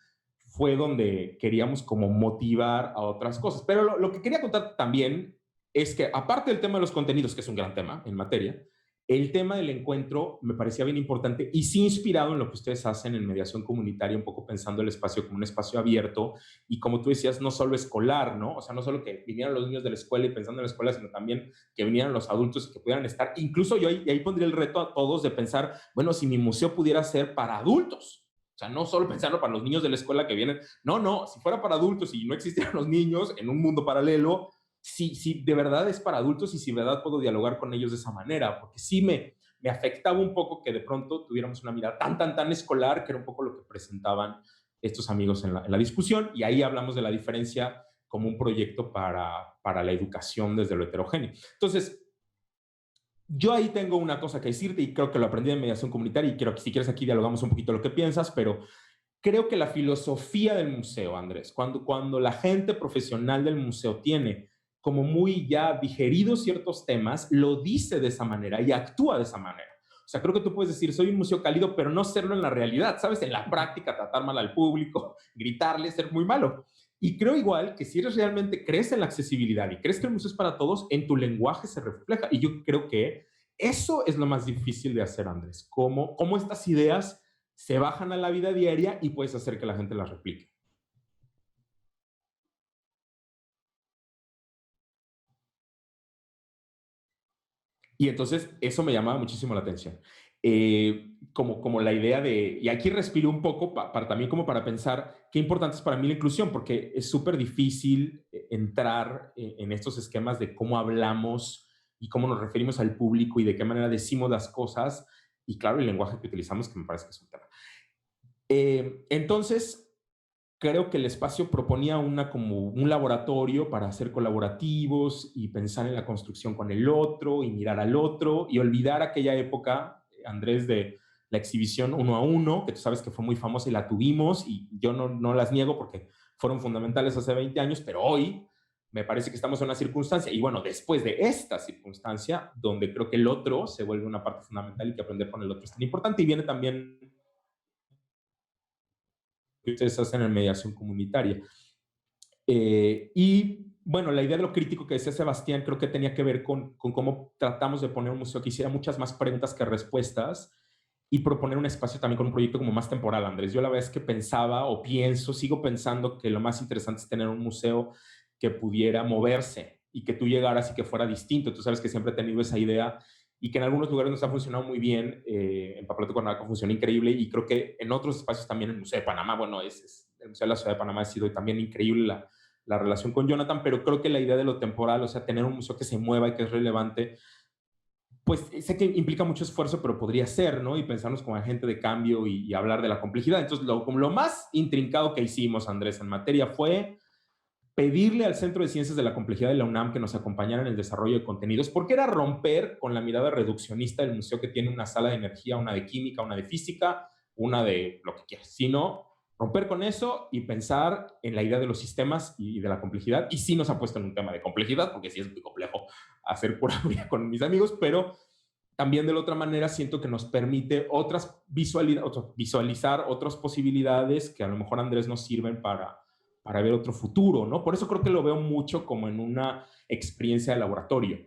fue donde queríamos como motivar a otras cosas. Pero lo que quería contar también es que, aparte del tema de los contenidos, que es un gran tema en materia, el tema del encuentro me parecía bien importante y sí inspirado en lo que ustedes hacen en mediación comunitaria, un poco pensando el espacio como un espacio abierto y, como tú decías, no solo escolar, ¿no? O sea, no solo que vinieran los niños de la escuela y pensando en la escuela, sino también que vinieran los adultos y que pudieran estar. Incluso yo ahí pondría el reto a todos de pensar, bueno, si mi museo pudiera ser para adultos. O sea, no solo pensarlo para los niños de la escuela que vienen. No, si fuera para adultos y no existieran los niños en un mundo paralelo, si de verdad es para adultos y si de verdad puedo dialogar con ellos de esa manera, porque sí me afectaba un poco que de pronto tuviéramos una mirada tan escolar, que era un poco lo que presentaban estos amigos en la discusión, y ahí hablamos de la diferencia como un proyecto para la educación desde lo heterogéneo. Entonces, yo ahí tengo una cosa que decirte y creo que lo aprendí en mediación comunitaria y quiero que si quieres aquí dialogamos un poquito lo que piensas, pero creo que la filosofía del museo, Andrés, cuando la gente profesional del museo tiene como muy ya digeridos ciertos temas, lo dice de esa manera y actúa de esa manera. O sea, creo que tú puedes decir, soy un museo cálido, pero no serlo en la realidad, ¿sabes? En la práctica, tratar mal al público, gritarle, ser muy malo. Y creo igual que si eres realmente, crees en la accesibilidad y crees que el museo es para todos, en tu lenguaje se refleja. Y yo creo que Eso es lo más difícil de hacer, Andrés. Cómo estas ideas se bajan a la vida diaria y puedes hacer que la gente las replique. Y entonces eso me llamaba muchísimo la atención. Como la idea de, y aquí respiro un poco para también como para pensar qué importante es para mí la inclusión, porque es súper difícil entrar en estos esquemas de cómo hablamos y cómo nos referimos al público y de qué manera decimos las cosas. Y claro, el lenguaje que utilizamos, que me parece que es un tema. Entonces, creo que el espacio proponía como un laboratorio para hacer colaborativos y pensar en la construcción con el otro y mirar al otro y olvidar aquella época, Andrés, de la exhibición uno a uno, que tú sabes que fue muy famosa y la tuvimos y yo no las niego porque fueron fundamentales hace 20 años, pero hoy me parece que estamos en una circunstancia, y bueno, después de esta circunstancia, donde creo que el otro se vuelve una parte fundamental y que aprender con el otro es tan importante, y viene también que ustedes hacen en mediación comunitaria. Y bueno, la idea de lo crítico que decía Sebastián creo que tenía que ver con cómo tratamos de poner un museo que hiciera muchas más preguntas que respuestas y proponer un espacio también con un proyecto como más temporal, Andrés. Yo la verdad es que pensaba o pienso, sigo pensando que lo más interesante es tener un museo que pudiera moverse y que tú llegaras y que fuera distinto. Tú sabes que siempre he tenido esa idea y que en algunos lugares nos ha funcionado muy bien. En Papalote Cuernavaca funciona increíble y creo que en otros espacios también, el Museo de Panamá, bueno, el Museo de la Ciudad de Panamá ha sido también increíble la relación con Jonathan, pero creo que la idea de lo temporal, o sea, tener un museo que se mueva y que es relevante, pues sé que implica mucho esfuerzo, pero podría ser, ¿no? Y pensarnos como agente de cambio y hablar de la complejidad. Entonces, como lo más intrincado que hicimos, Andrés, en materia fue pedirle al Centro de Ciencias de la Complejidad de la UNAM que nos acompañara en el desarrollo de contenidos, porque era romper con la mirada reduccionista del museo que tiene una sala de energía, una de química, una de física, una de lo que quieras, sino romper con eso y pensar en la idea de los sistemas y de la complejidad. Y sí nos ha puesto en un tema de complejidad, porque sí es muy complejo hacer curaduría con mis amigos, pero también de la otra manera siento que nos permite visualizar otras posibilidades que a lo mejor, Andrés, nos sirven para ver otro futuro, ¿no? Por eso creo que lo veo mucho como en una experiencia de laboratorio.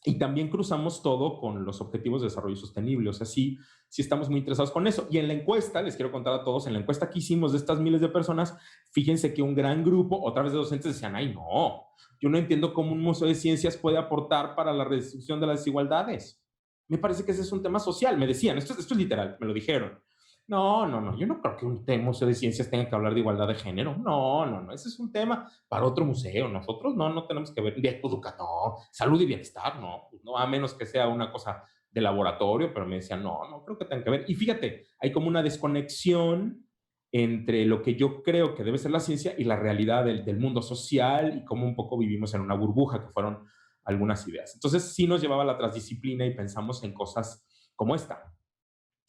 Y también cruzamos todo con los objetivos de desarrollo sostenible, o sea, sí estamos muy interesados con eso. Y en la encuesta, les quiero contar a todos, en la encuesta que hicimos de estas miles de personas, fíjense que un gran grupo, otra vez de docentes, decían, ay, no, yo no entiendo cómo un museo de ciencias puede aportar para la reducción de las desigualdades. Me parece que ese es un tema social, me decían, esto es literal, me lo dijeron. No, yo no creo que un museo de ciencias tenga que hablar de igualdad de género. No, ese es un tema para otro museo. Nosotros no tenemos que ver de educación, no, salud y bienestar, no, a menos que sea una cosa de laboratorio, pero me decían, no creo que tenga que ver. Y fíjate, hay como una desconexión entre lo que yo creo que debe ser la ciencia y la realidad del mundo social y cómo un poco vivimos en una burbuja, que fueron algunas ideas. Entonces sí nos llevaba a la transdisciplina y pensamos en cosas como esta,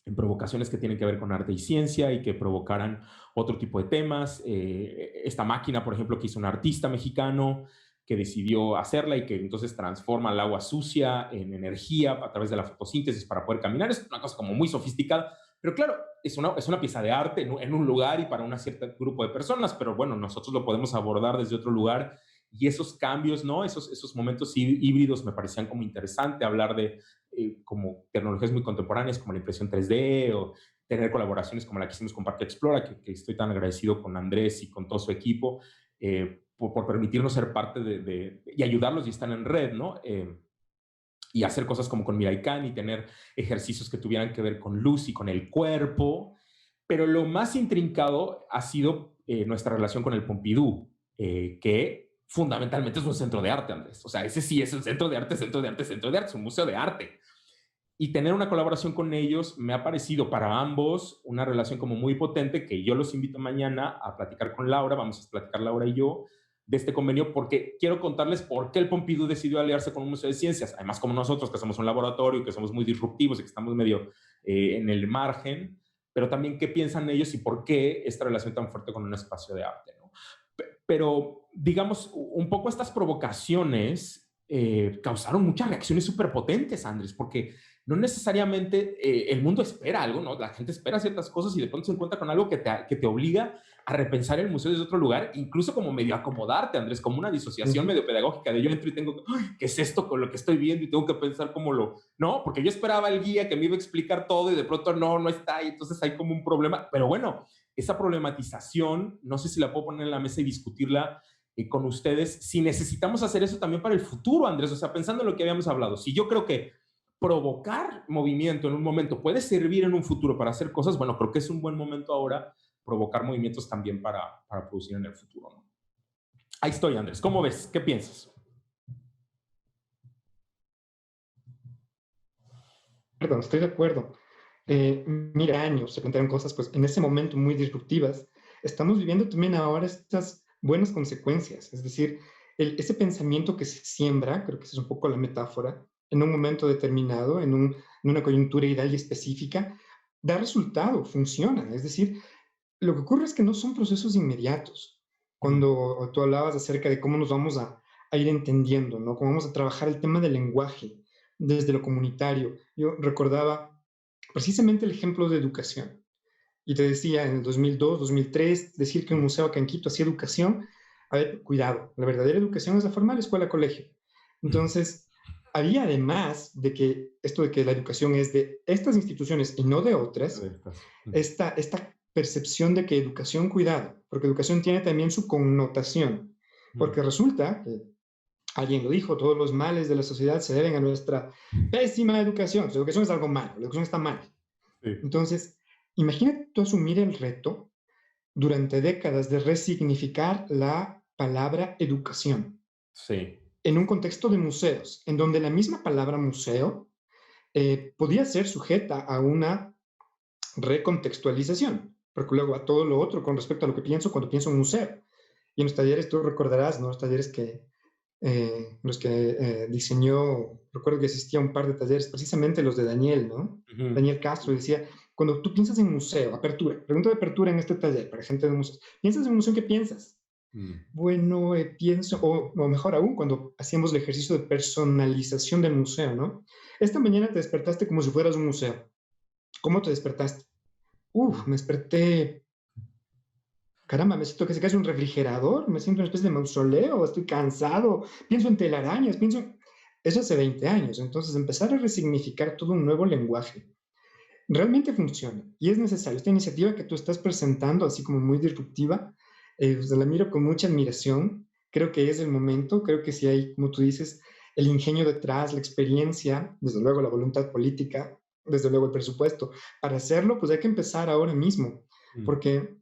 en provocaciones que tienen que ver con arte y ciencia y que provocaran otro tipo de temas. Esta máquina, por ejemplo, que hizo un artista mexicano que decidió hacerla y que entonces transforma el agua sucia en energía a través de la fotosíntesis para poder caminar. Es una cosa como muy sofisticada, pero claro, es una pieza de arte en un lugar y para un cierto grupo de personas, pero bueno, nosotros lo podemos abordar desde otro lugar y esos cambios, ¿no? Esos momentos híbridos me parecían como interesante hablar de como tecnologías muy contemporáneas como la impresión 3D o tener colaboraciones como la que hicimos con Parque Explora, que estoy tan agradecido con Andrés y con todo su equipo por permitirnos ser parte y ayudarlos y estar en red, ¿no? Y hacer cosas como con Miraikan y tener ejercicios que tuvieran que ver con luz y con el cuerpo. Pero lo más intrincado ha sido nuestra relación con el Pompidou, que fundamentalmente es un centro de arte, Andrés. O sea, ese sí es un centro de arte, es un museo de arte. Y tener una colaboración con ellos me ha parecido para ambos una relación como muy potente, que yo los invito mañana a platicar con Laura, vamos a platicar Laura y yo de este convenio, porque quiero contarles por qué el Pompidou decidió aliarse con un museo de ciencias, además como nosotros, que somos un laboratorio, que somos muy disruptivos y que estamos medio en el margen, pero también qué piensan ellos y por qué esta relación tan fuerte con un espacio de arte, ¿no? Pero, digamos, un poco estas provocaciones causaron muchas reacciones súper potentes, Andrés, porque no necesariamente el mundo espera algo, ¿no? La gente espera ciertas cosas y de pronto se encuentra con algo que te obliga a repensar el museo desde otro lugar, incluso como medio acomodarte, Andrés, como una disociación Ujú. medio pedagógica de yo entro y tengo, "Ay, ¿qué es esto con lo que estoy viendo? Y tengo que pensar cómo lo, no, porque yo esperaba el guía que me iba a explicar todo y de pronto no, no está, y entonces hay como un problema, pero bueno, esa problematización, no sé si la puedo poner en la mesa y discutirla con ustedes, si necesitamos hacer eso también para el futuro, Andrés, o sea, pensando en lo que habíamos hablado, si yo creo que provocar movimiento en un momento puede servir en un futuro para hacer cosas, bueno, creo que es un buen momento ahora provocar movimientos también para producir en el futuro, ¿no? Ahí estoy, Andrés. ¿Cómo ves? ¿Qué piensas? Perdón, estoy de acuerdo. Mira, años se plantearon cosas, pues en ese momento muy disruptivas. Estamos viviendo también ahora estas buenas consecuencias, es decir, ese pensamiento que se siembra, creo que esa es un poco la metáfora, en un momento determinado, en una coyuntura ideal y específica, da resultado, funciona. Es decir, lo que ocurre es que no son procesos inmediatos. Mm, Cuando tú hablabas acerca de cómo nos vamos a ir entendiendo, ¿no? Cómo vamos a trabajar el tema del lenguaje desde lo comunitario. Yo recordaba precisamente el ejemplo de educación. Y te decía, en el 2002, 2003, decir que un museo acá en Quito hacía educación, a ver, cuidado, la verdadera educación es la formal, escuela-colegio. mm, Entonces, había además de que esto de que la educación es de estas instituciones y no de otras, esta percepción de que educación, cuidado, porque educación tiene también su connotación, mm, porque resulta que alguien lo dijo, todos los males de la sociedad se deben a nuestra pésima educación. La educación es algo malo, la educación está mal. sí, Entonces, imagínate tú asumir el reto durante décadas de resignificar la palabra educación sí, en un contexto de museos, en donde la misma palabra museo podía ser sujeta a una recontextualización, porque luego a todo lo otro con respecto a lo que pienso cuando pienso en museo. Y en los talleres, tú recordarás, ¿no? Los talleres que, los que diseñó, recuerdo que asistía a un par de talleres, precisamente los de Daniel, ¿no? ujú, Daniel Castro decía, cuando tú piensas en museo, apertura, pregunta de apertura en este taller para gente de museos, ¿piensas en museo? ¿Qué piensas? mm, Bueno, pienso, o mejor aún, cuando hacíamos el ejercicio de personalización del museo, ¿no? Esta mañana te despertaste como si fueras un museo. ¿Cómo te despertaste? mm, Me desperté, caramba, me siento que se cae un refrigerador, me siento una especie de mausoleo, estoy cansado, pienso en telarañas, pienso... Eso hace 20 años, entonces empezar a resignificar todo un nuevo lenguaje realmente funciona y es necesario. Esta iniciativa que tú estás presentando, así como muy disruptiva, pues, la miro con mucha admiración. Creo que es el momento, creo que si hay, como tú dices, el ingenio detrás, la experiencia, desde luego la voluntad política, desde luego el presupuesto. Para hacerlo, pues hay que empezar ahora mismo, mm, porque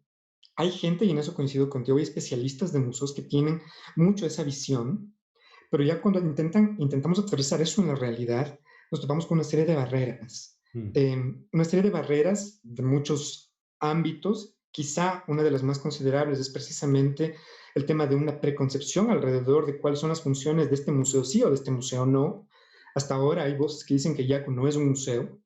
hay gente, y en eso coincido contigo, hay especialistas de museos que tienen mucho esa visión, pero ya cuando intentamos aterrizar eso en la realidad, nos topamos con una serie de barreras. mm, Una serie de barreras de muchos ámbitos. Quizá una de las más considerables es precisamente el tema de una preconcepción alrededor de cuáles son las funciones de este museo sí o de este museo no. Hasta ahora hay voces que dicen que Yacu no es un museo,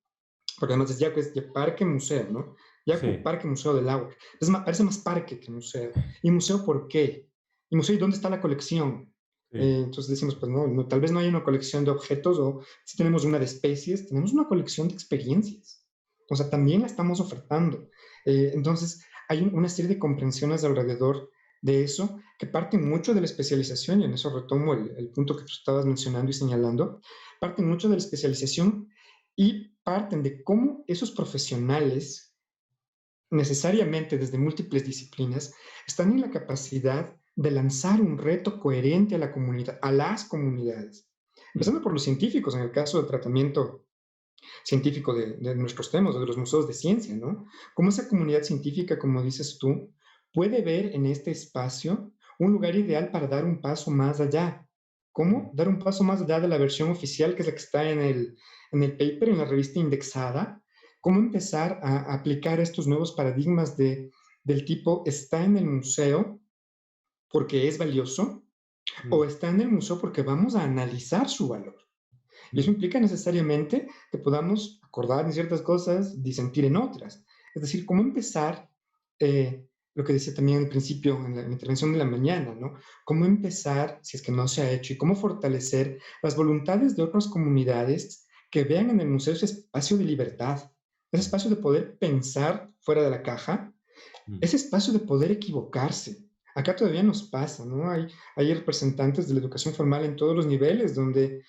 porque además es Yacu es de parque museo, ¿no? Yacu, sí, parque museo del agua. Es más, parece más parque que museo. ¿Y museo por qué? ¿Y museo y dónde está la colección? sí, Entonces decimos, pues no, no, tal vez no hay una colección de objetos o si tenemos una de especies, tenemos una colección de experiencias. O sea, también la estamos ofertando. Entonces, hay una serie de comprensiones alrededor de eso que parten mucho de la especialización, y en eso retomo el punto que tú estabas mencionando y señalando, parten mucho de la especialización y parten de cómo esos profesionales, necesariamente desde múltiples disciplinas, están en la capacidad de lanzar un reto coherente a la comunidad, a las comunidades. mm, Empezando por los científicos, en el caso del tratamiento científico de nuestros temas, de los museos de ciencia, ¿no? Cómo esa comunidad científica, como dices tú, puede ver en este espacio un lugar ideal para dar un paso más allá. mm, ¿Cómo? Dar un paso más allá de la versión oficial, que es la que está en el paper, en la revista indexada. ¿Cómo empezar a aplicar estos nuevos paradigmas del tipo está en el museo porque es valioso o mm, está en el museo porque vamos a analizar su valor? Y eso mm, implica necesariamente que podamos acordar en ciertas cosas, disentir en otras. Es decir, cómo empezar, lo que decía también al principio en la intervención de la mañana, ¿no? Cómo empezar, si es que no se ha hecho, y cómo fortalecer las voluntades de otras comunidades que vean en el museo ese espacio de libertad, ese espacio de poder pensar fuera de la caja, Mm. ese espacio de poder equivocarse. Acá todavía nos pasa, ¿no? Hay representantes de la educación formal en todos los niveles donde,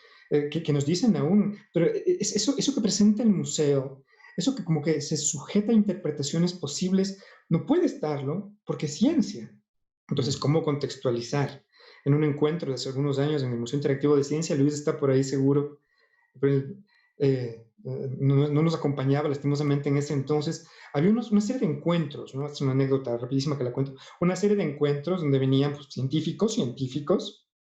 que nos dicen aún, pero eso que presenta el museo, eso que como que se sujeta a interpretaciones posibles, no puede estarlo porque es ciencia. Entonces, Mm. ¿cómo contextualizar? En un encuentro de hace algunos años en el Museo Interactivo de Ciencia, Luis está por ahí seguro, pero él, no nos acompañaba lastimosamente en ese entonces. Había una serie de encuentros, ¿no? Es una anécdota rapidísima que la cuento. Una serie de encuentros donde venían pues, científicos,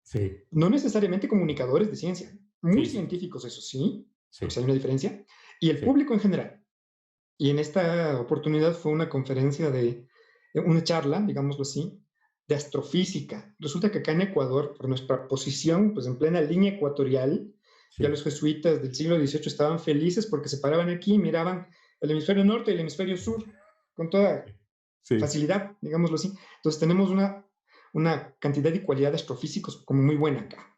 Sí, no necesariamente comunicadores de ciencia, muy sí, sí, científicos, eso sí, porque sí, hay una diferencia, y el sí, público en general. Y en esta oportunidad fue una conferencia una charla, digámoslo así, de astrofísica. Resulta que acá en Ecuador, por nuestra posición, pues en plena línea ecuatorial, ya los sí, jesuitas del siglo XVIII estaban felices porque se paraban aquí y miraban el hemisferio norte y el hemisferio sur con toda sí, facilidad, digámoslo así. Entonces tenemos una cantidad y cualidad de astrofísicos como muy buena acá.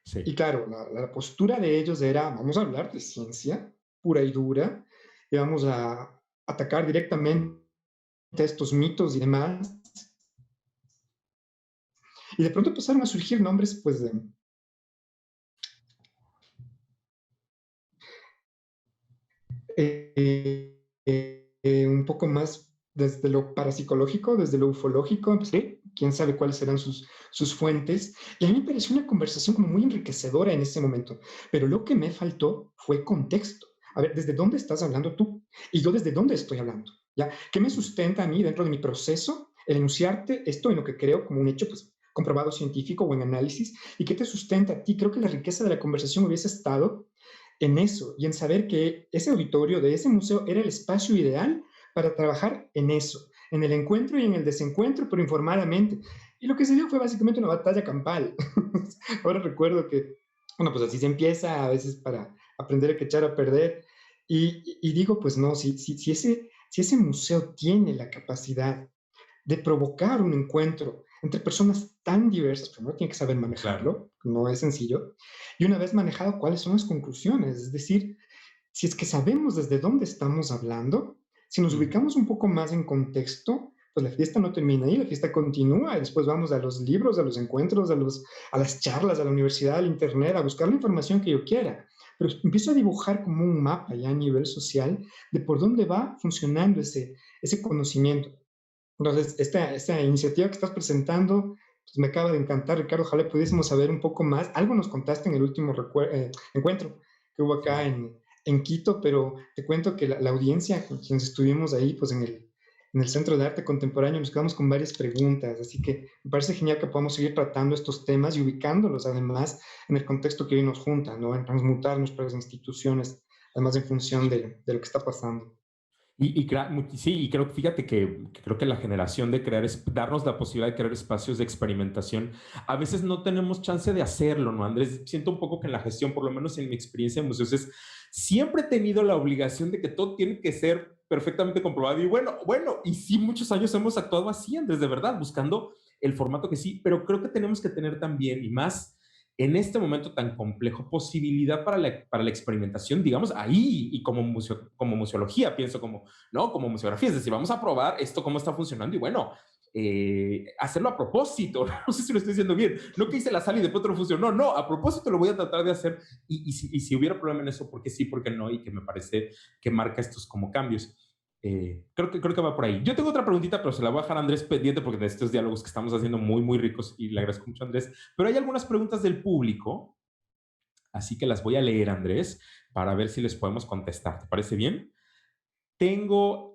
Y sí, claro, la postura de ellos era, vamos a hablar de ciencia pura y dura, y vamos a atacar directamente estos mitos y demás. Y de pronto empezaron a surgir nombres, pues, un poco más desde lo parapsicológico, desde lo ufológico, pues, sí, quién sabe cuáles serán sus fuentes. Y a mí me pareció una conversación como muy enriquecedora en ese momento. Pero lo que me faltó fue contexto. A ver, ¿desde dónde estás hablando tú? Y yo desde dónde estoy hablando. ¿Ya? ¿Qué me mm, sustenta a mí dentro de mi proceso el enunciarte esto en lo que creo como un hecho pues, comprobado científico o en análisis? ¿Y qué te sustenta a ti? Creo que la riqueza de la conversación hubiese estado en eso y en saber que ese auditorio de ese museo era el espacio ideal para trabajar en eso, en el encuentro y en el desencuentro, pero informadamente. Y lo que se dio fue básicamente una batalla campal. Ahora recuerdo que, bueno, pues así se empieza a veces para aprender a que echar a perder. Y digo, pues no, si ese museo tiene la capacidad de provocar un encuentro entre personas tan diversas, primero tiene que saber claro. manejarlo, no es sencillo, y una vez manejado, ¿cuáles son las conclusiones? Es decir, si es que sabemos desde dónde estamos hablando, si nos Mm. ubicamos un poco más en contexto, pues la fiesta no termina ahí, la fiesta continúa, y después vamos a los libros, a los encuentros, a las charlas, a la universidad, al internet, a buscar la información que yo quiera. Pero empiezo a dibujar como un mapa ya a nivel social de por dónde va funcionando ese conocimiento. Entonces, esta iniciativa que estás presentando, pues me acaba de encantar, Ricardo. Ojalá pudiésemos saber un poco más. Algo nos contaste en el último encuentro que hubo acá Sí. en Quito, pero te cuento que la audiencia, con quienes estuvimos ahí, pues en el Centro de Arte Contemporáneo, nos quedamos con varias preguntas. Así que me parece genial que podamos seguir tratando estos temas y ubicándolos además en el contexto que hoy nos junta, ¿no? En transmutar nuestras instituciones, además en función de lo que está pasando. Sí, y creo que fíjate que creo que la generación de crear, darnos la posibilidad de crear espacios de experimentación, a veces no tenemos chance de hacerlo, ¿no, Andrés? Siento un poco que en la gestión, por lo menos en mi experiencia en museos, siempre he tenido la obligación de que todo tiene que ser perfectamente comprobado. Y bueno, y sí, muchos años hemos actuado así, Andrés, de verdad, buscando el formato que sí, pero creo que tenemos que tener también, y más en este momento tan complejo, posibilidad para la experimentación, digamos, ahí, y como museología, pienso como, ¿no? Como museografía, es decir, vamos a probar esto, cómo está funcionando, y bueno, hacerlo a propósito, no sé si lo estoy diciendo bien, no que hice la sala y después no funcionó, no, a propósito lo voy a tratar de hacer, y si hubiera problema en eso, ¿por qué sí, por qué no? Y que me parece que marca estos como cambios. Creo que va por ahí. Yo tengo otra preguntita, pero se la voy a dejar a Andrés pendiente porque de estos diálogos que estamos haciendo muy, muy ricos y le agradezco mucho a Andrés. Pero hay algunas preguntas del público, así que las voy a leer, Andrés, para ver si les podemos contestar. ¿Te parece bien? Tengo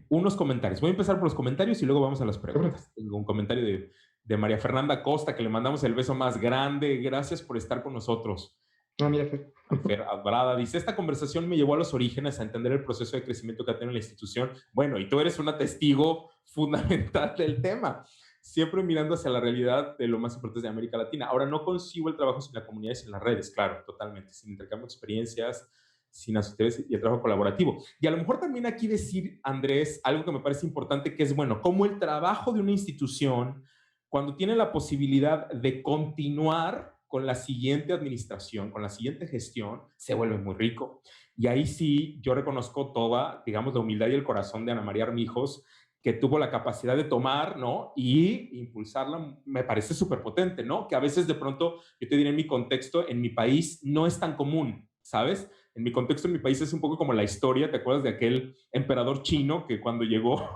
unos comentarios. Voy a empezar por los comentarios y luego vamos a las Sobre. preguntas. Tengo un comentario de María Fernanda Costa, que le mandamos el beso más grande. Gracias por estar con nosotros. Ah, mira, Fer. Fer Alvarada dice, esta conversación me llevó a los orígenes, a entender el proceso de crecimiento que ha tenido la institución. Bueno, y tú eres una testigo fundamental del tema, siempre mirando hacia la realidad de lo más importante de América Latina. Ahora, no consigo el trabajo sin la comunidad y sin las redes, claro, totalmente, sin intercambio de experiencias, sin asociaciones y el trabajo colaborativo. Y a lo mejor también aquí decir, Andrés, algo que me parece importante, que es, bueno, como el trabajo de una institución, cuando tiene la posibilidad de continuar con la siguiente administración, con la siguiente gestión, se vuelve muy rico. Y ahí sí, yo reconozco toda, digamos, la humildad y el corazón de Ana María Armijos, que tuvo la capacidad de tomar, ¿no? Y impulsarla, me parece súper potente, ¿no? Que a veces de pronto, yo te diré en mi contexto, en mi país no es tan común, ¿sabes? En mi contexto, en mi país es un poco como la historia, ¿te acuerdas de aquel emperador chino que cuando llegó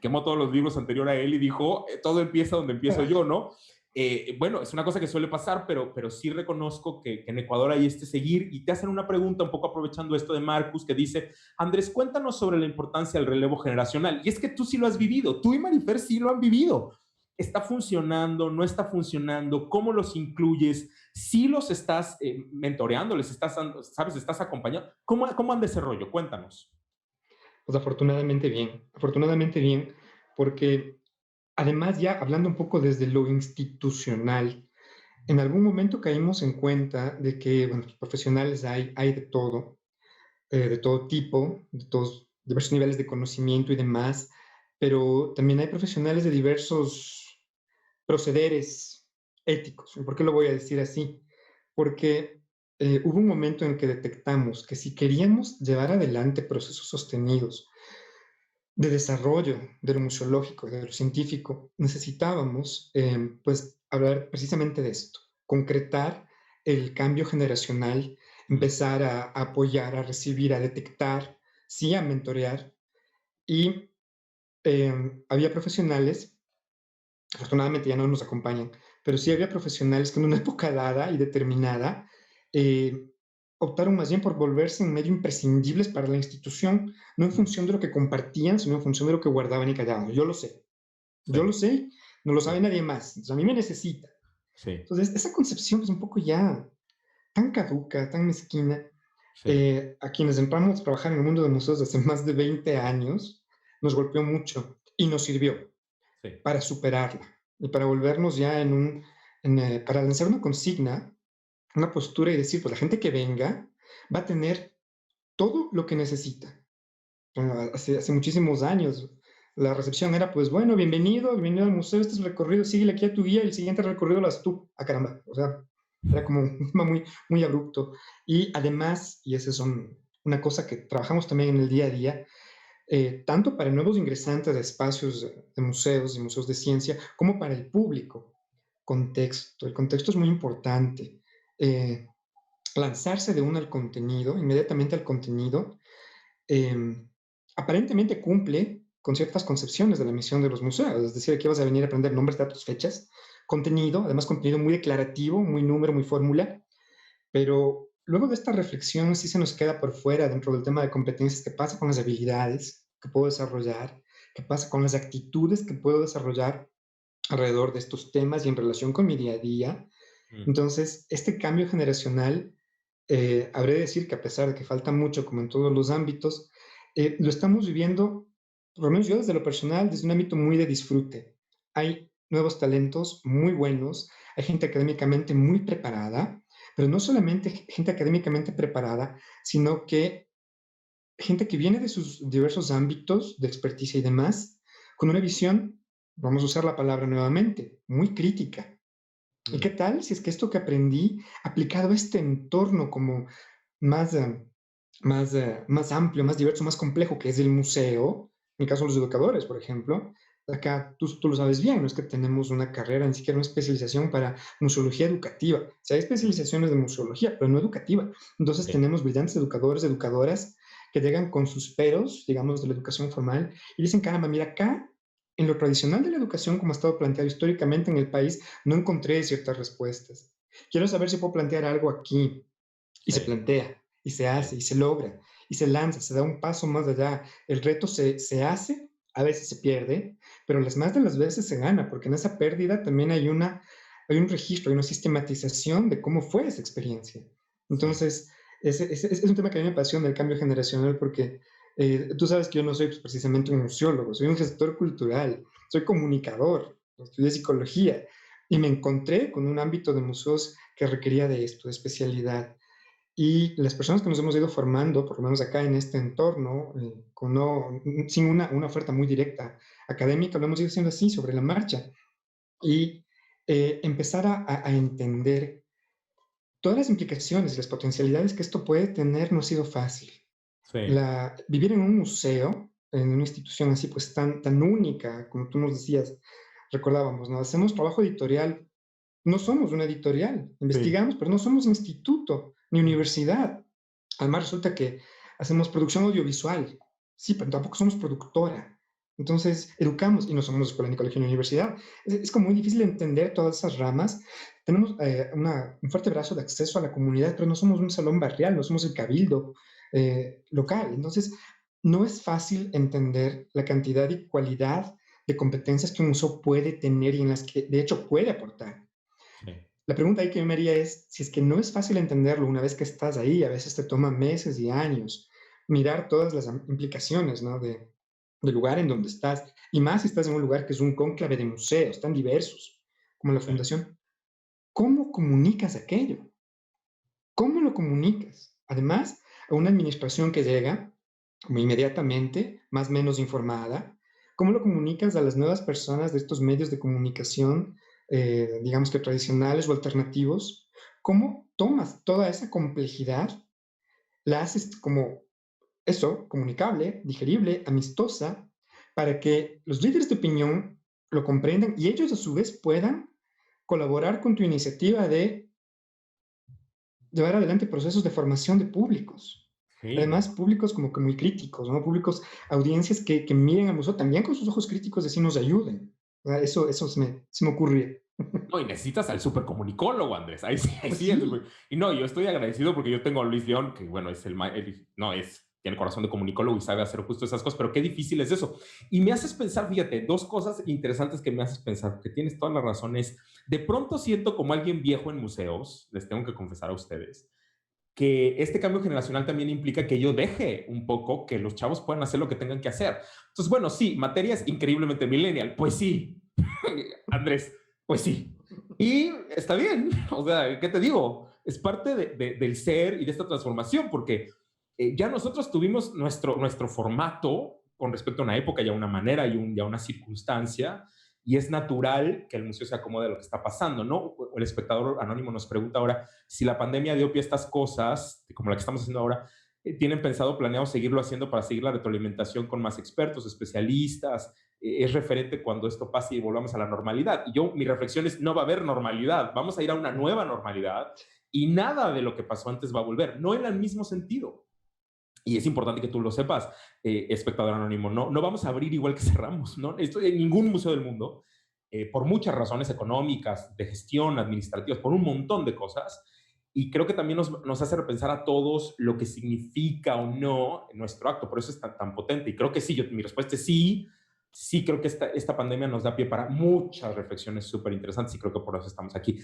quemó todos los libros anterior a él y dijo, todo empieza donde empiezo yo, ¿no? Bueno, es una cosa que suele pasar, pero sí reconozco que en Ecuador hay este seguir y te hacen una pregunta un poco aprovechando esto de Marcus que dice, Andrés, cuéntanos sobre la importancia del relevo generacional. Y es que tú sí lo has vivido, tú y Marifer sí lo han vivido. ¿Está funcionando? ¿No está funcionando? ¿Cómo los incluyes? ¿Sí los estás mentoreando? ¿Les estás, sabes, estás acompañando? ¿Cómo han desarrollo? Cuéntanos. Pues afortunadamente bien, porque además ya hablando un poco desde lo institucional, en algún momento caímos en cuenta de que, bueno, los profesionales hay de todo tipo, de todos diversos niveles de conocimiento y demás, pero también hay profesionales de diversos procederes éticos. ¿Por qué lo voy a decir así? Porque hubo un momento en que detectamos que si queríamos llevar adelante procesos sostenidos de desarrollo de lo museológico, de lo científico, necesitábamos pues hablar precisamente de esto, concretar el cambio generacional, Mm, empezar a apoyar, a recibir, a detectar, sí, a mentorear. Y había profesionales, afortunadamente ya no nos acompañan, pero sí había profesionales que en una época dada y determinada eh, optaron más bien por volverse en medio imprescindibles para la institución, no en mm, función de lo que compartían, sino en función de lo que guardaban y callaban. sí, Yo lo sé, no lo sí, sabe nadie más, entonces a mí me necesita. sí, Entonces, esa concepción es un poco ya tan caduca, tan mezquina. sí, A quienes entramos a trabajar en el mundo de museos desde hace más de 20 años, nos golpeó mucho y nos sirvió sí. para superarla y para volvernos ya para lanzar una consigna, una postura y decir, pues la gente que venga va a tener todo lo que necesita. Hace muchísimos años la recepción era, pues bueno, bienvenido al museo, este es el recorrido, síguele aquí a tu guía, y el siguiente recorrido lo haces tú. Ah, caramba, o sea, era como un tema muy abrupto. Y además, y esa es una cosa que trabajamos también en el día a día, tanto para nuevos ingresantes de espacios de museos y museos de ciencia, como para el público. Contexto. El contexto es muy importante. Eh, Lanzarse de uno al contenido, inmediatamente al contenido, eh, aparentemente cumple con ciertas concepciones de la misión de los museos. Es decir, aquí vas a venir a aprender nombres, datos, fechas, contenido, además contenido muy declarativo, muy número, muy fórmula, pero luego de esta reflexión sí se nos queda por fuera dentro del tema de competencias qué pasa con las habilidades que puedo desarrollar, qué pasa con las actitudes que puedo desarrollar alrededor de estos temas y en relación con mi día a día. Mm, Entonces, este cambio generacional, habré de decir que a pesar de que falta mucho, como en todos los ámbitos, lo estamos viviendo, por lo menos yo desde lo personal, desde un ámbito muy de disfrute. Hay nuevos talentos muy buenos, hay gente académicamente muy preparada, pero no solamente gente académicamente preparada, sino que gente que viene de sus diversos ámbitos de experticia y demás, con una visión, vamos a usar la palabra nuevamente, muy crítica. ¿Y qué mm, tal si es que esto que aprendí, aplicado a este entorno como más, más amplio, más diverso, más complejo, que es el museo, en el caso de los educadores, por ejemplo, acá tú lo sabes bien, no es que tenemos una carrera, ni siquiera una especialización para museología educativa. O sea, hay mm, especializaciones de museología, pero no educativa. Entonces sí, tenemos brillantes educadores, educadoras, que llegan con sus peros, digamos, de la educación formal, y dicen, caramba, mira, acá, en lo tradicional de la educación, como ha estado planteado históricamente en el país, no encontré ciertas respuestas. Quiero saber si puedo plantear algo aquí. Y se sí, plantea, y se hace, sí, y se logra, y se lanza, se da un paso más allá. El reto se hace, a veces se pierde, pero las más de las veces se gana, porque en esa pérdida también hay un registro, hay una sistematización de cómo fue esa experiencia. sí, Entonces, es un tema que a mí me apasiona, el cambio generacional, porque tú sabes que yo no soy pues, precisamente un museólogo, soy un gestor cultural, soy comunicador, estudié psicología, y me encontré con un ámbito de museos que requería de esto, de especialidad. Y las personas que nos hemos ido formando, por lo menos acá en este entorno, sin una oferta muy directa académica, lo hemos ido haciendo así, sobre la marcha. Y empezar a entender todas las implicaciones y las potencialidades que esto puede tener no ha sido fácil. Sí, Vivir en un museo, en una institución así pues tan única, como tú nos decías, recordábamos, ¿no? Hacemos trabajo editorial, no somos una editorial, sí. investigamos, pero no somos instituto ni universidad. Además, resulta que hacemos producción audiovisual, sí, pero tampoco somos productora. Entonces, educamos y no somos escuela, ni colegio, ni universidad. Es como muy difícil entender todas esas ramas. Tenemos un fuerte brazo de acceso a la comunidad, pero no somos un salón barrial, no somos el cabildo local. Entonces, no es fácil entender la cantidad y cualidad de competencias que un museo puede tener y en las que, de hecho, puede aportar. Sí. La pregunta ahí que yo me haría es, si es que no es fácil entenderlo una vez que estás ahí, a veces te toma meses y años mirar todas las implicaciones, ¿no? Del lugar en donde estás, y más si estás en un lugar que es un cónclave de museos tan diversos como la Sí. Fundación. ¿Cómo comunicas aquello? ¿Cómo lo comunicas? Además, a una administración que llega como inmediatamente, más o menos informada, ¿cómo lo comunicas a las nuevas personas de estos medios de comunicación, digamos que tradicionales o alternativos? ¿Cómo tomas toda esa complejidad, la haces como eso, comunicable, digerible, amistosa, para que los líderes de opinión lo comprendan y ellos a su vez puedan colaborar con tu iniciativa de llevar adelante procesos de formación de públicos. Sí, Además, no. públicos como que muy críticos, ¿no? Públicos, audiencias que miren al museo también con sus ojos críticos y así nos ayuden. Eso se me ocurría. No, y necesitas al supercomunicólogo, Andrés. Ahí Pues sí es. sí, Y no, yo estoy agradecido porque yo tengo a Luis León, que bueno, es no, tiene corazón de comunicólogo y sabe hacer justo esas cosas, pero qué difícil es eso. Y me haces pensar, fíjate, dos cosas interesantes que me haces pensar, que tienes toda la razón, es, de pronto siento como alguien viejo en museos, les tengo que confesar a ustedes, que este cambio generacional también implica que yo deje un poco que los chavos puedan hacer lo que tengan que hacer. Entonces, bueno, sí, materia es increíblemente millennial. Pues sí, Andrés, pues sí. Y está bien, o sea, ¿qué te digo? Es parte del ser y de esta transformación, porque ya nosotros tuvimos nuestro formato con respecto a una época y a una manera y a una circunstancia, y es natural que el museo se acomode a lo que está pasando, ¿no? El espectador anónimo nos pregunta ahora si la pandemia dio pie a estas cosas, como la que estamos haciendo ahora, tienen pensado, planeado seguirlo haciendo para seguir la retroalimentación con más expertos, especialistas, es referente cuando esto pase y volvamos a la normalidad. Y mi reflexión es, no va a haber normalidad, vamos a ir a una nueva normalidad y nada de lo que pasó antes va a volver, no en el mismo sentido. Y es importante que tú lo sepas, espectador anónimo, no vamos a abrir igual que cerramos, ¿no? Esto en ningún museo del mundo, por muchas razones económicas, de gestión, administrativas, por un montón de cosas. Y creo que también nos hace repensar a todos lo que significa o no nuestro acto. Por eso es tan potente. Y creo que sí, mi respuesta es sí. Sí, creo que esta pandemia nos da pie para muchas reflexiones súper interesantes y creo que por eso estamos aquí.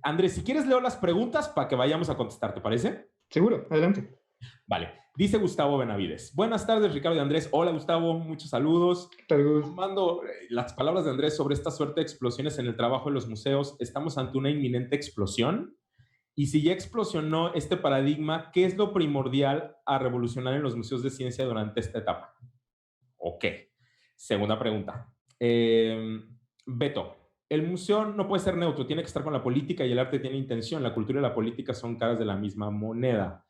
Andrés, si quieres leo las preguntas para que vayamos a contestar, ¿te parece? seguro, adelante. Vale, dice Gustavo Benavides. Buenas tardes, Ricardo y Andrés. Hola, Gustavo, muchos saludos. ¿Qué tal, Gus? Tomando las palabras de Andrés sobre esta suerte de explosiones en el trabajo de los museos, ¿estamos ante una inminente explosión? Y si ya explosionó este paradigma, ¿qué es lo primordial a revolucionar en los museos de ciencia durante esta etapa? Ok. Segunda pregunta. Beto, el museo no puede ser neutro, tiene que estar con la política y el arte tiene intención. La cultura y la política son caras de la misma moneda.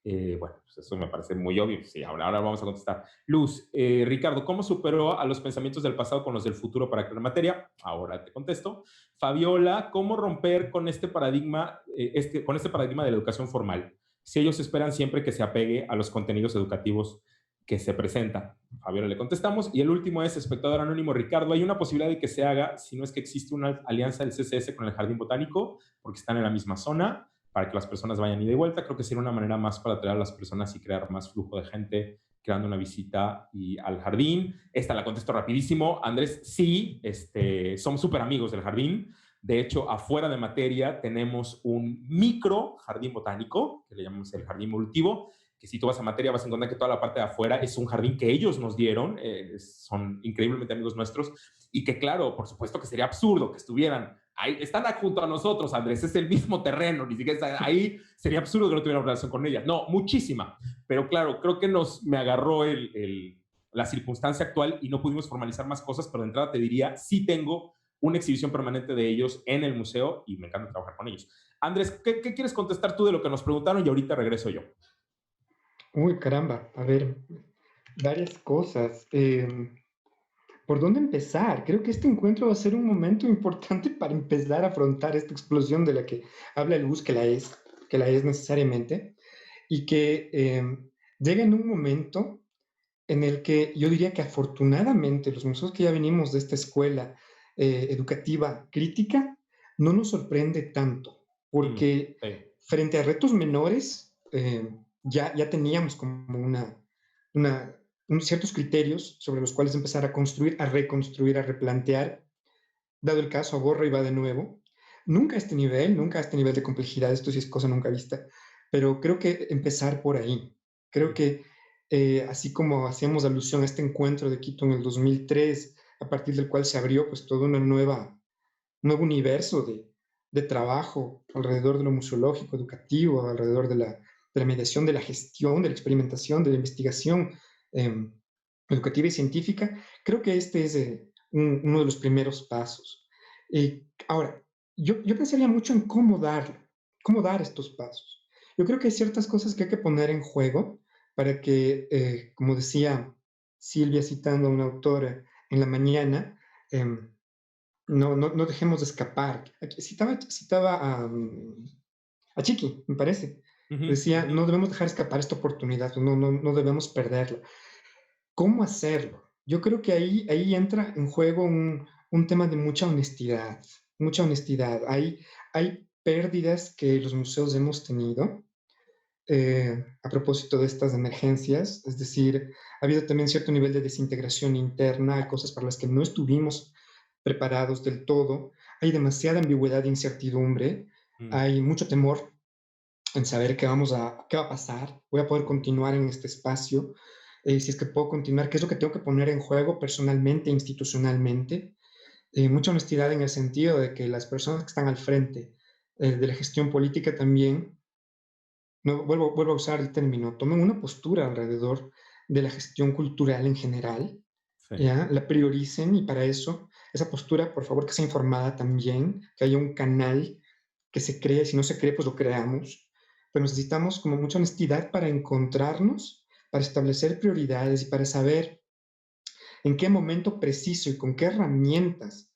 Bueno, pues eso me parece muy obvio. Sí, ahora vamos a contestar. Luz, Ricardo, ¿cómo superó a los pensamientos del pasado con los del futuro para crear materia? Ahora te contesto. Fabiola, ¿cómo romper con este paradigma, con este paradigma de la educación formal? Si ellos esperan siempre que se apegue a los contenidos educativos que se presentan. Fabiola le contestamos. Y el último es, espectador anónimo, Ricardo, ¿hay una posibilidad de que se haga, si no es que existe una alianza del CCS con el Jardín Botánico, porque están en la misma zona, para que las personas vayan ida y vuelta? Creo que sería una manera más para atraer a las personas y crear más flujo de gente creando una visita al jardín. Esta la contesto rapidísimo. Andrés, sí, somos súper amigos del jardín. De hecho, afuera de materia tenemos un micro jardín botánico, que le llamamos el jardín evolutivo, que si tú vas a materia vas a encontrar que toda la parte de afuera es un jardín que ellos nos dieron, son increíblemente amigos nuestros, y que claro, por supuesto que sería absurdo que estuvieran ahí, están junto a nosotros, Andrés, es el mismo terreno, ni siquiera está ahí, sería absurdo que no tuviera relación con ella. No, muchísima, pero claro, creo que me agarró la circunstancia actual y no pudimos formalizar más cosas, pero de entrada te diría, sí tengo una exhibición permanente de ellos en el museo y me encanta trabajar con ellos. Andrés, ¿qué quieres contestar tú de lo que nos preguntaron? Y ahorita regreso yo. Uy, caramba, a ver, varias cosas. ¿Por dónde empezar? Creo que este encuentro va a ser un momento importante para empezar a afrontar esta explosión de la que habla Luz, que la es necesariamente, y que llega en un momento en el que yo diría que afortunadamente los museos que ya venimos de esta escuela educativa crítica no nos sorprende tanto, porque Sí. frente a retos menores ya teníamos como una, ciertos criterios sobre los cuales empezar a construir, a reconstruir, a replantear. Dado el caso, borra y va de nuevo. Nunca a este nivel de complejidad, esto sí es cosa nunca vista, pero creo que empezar por ahí. Creo que así como hacíamos alusión a este encuentro de Quito en el 2003, a partir del cual se abrió pues todo un nuevo universo de trabajo alrededor de lo museológico, educativo, alrededor de la mediación, de la gestión, de la experimentación, de la investigación eh, educativa y científica, creo que este es uno de los primeros pasos. Ahora, yo pensaría mucho en cómo dar estos pasos. Yo creo que hay ciertas cosas que hay que poner en juego para que, como decía Silvia citando a una autora en la mañana, no dejemos de escapar. Citaba a Chiqui, me parece. Ujú, Decía, ujú. no debemos dejar escapar esta oportunidad, no debemos perderla. ¿Cómo hacerlo? Yo creo que ahí entra en juego un tema de mucha honestidad, mucha honestidad. Hay pérdidas que los museos hemos tenido a propósito de estas emergencias, es decir, ha habido también cierto nivel de desintegración interna, hay cosas para las que no estuvimos preparados del todo, hay demasiada ambigüedad e incertidumbre, Mm, hay mucho temor en saber qué va a pasar, voy a poder continuar en este espacio, si es que puedo continuar, qué es lo que tengo que poner en juego personalmente, institucionalmente, mucha honestidad en el sentido de que las personas que están al frente de la gestión política también no, vuelvo a usar el término, tomen una postura alrededor de la gestión cultural en general, sí, ¿ya? La prioricen y para eso, esa postura, por favor, que sea informada también, que haya un canal que se cree, si no se cree, pues lo creamos, pero necesitamos como mucha honestidad para encontrarnos, para establecer prioridades y para saber en qué momento preciso y con qué herramientas,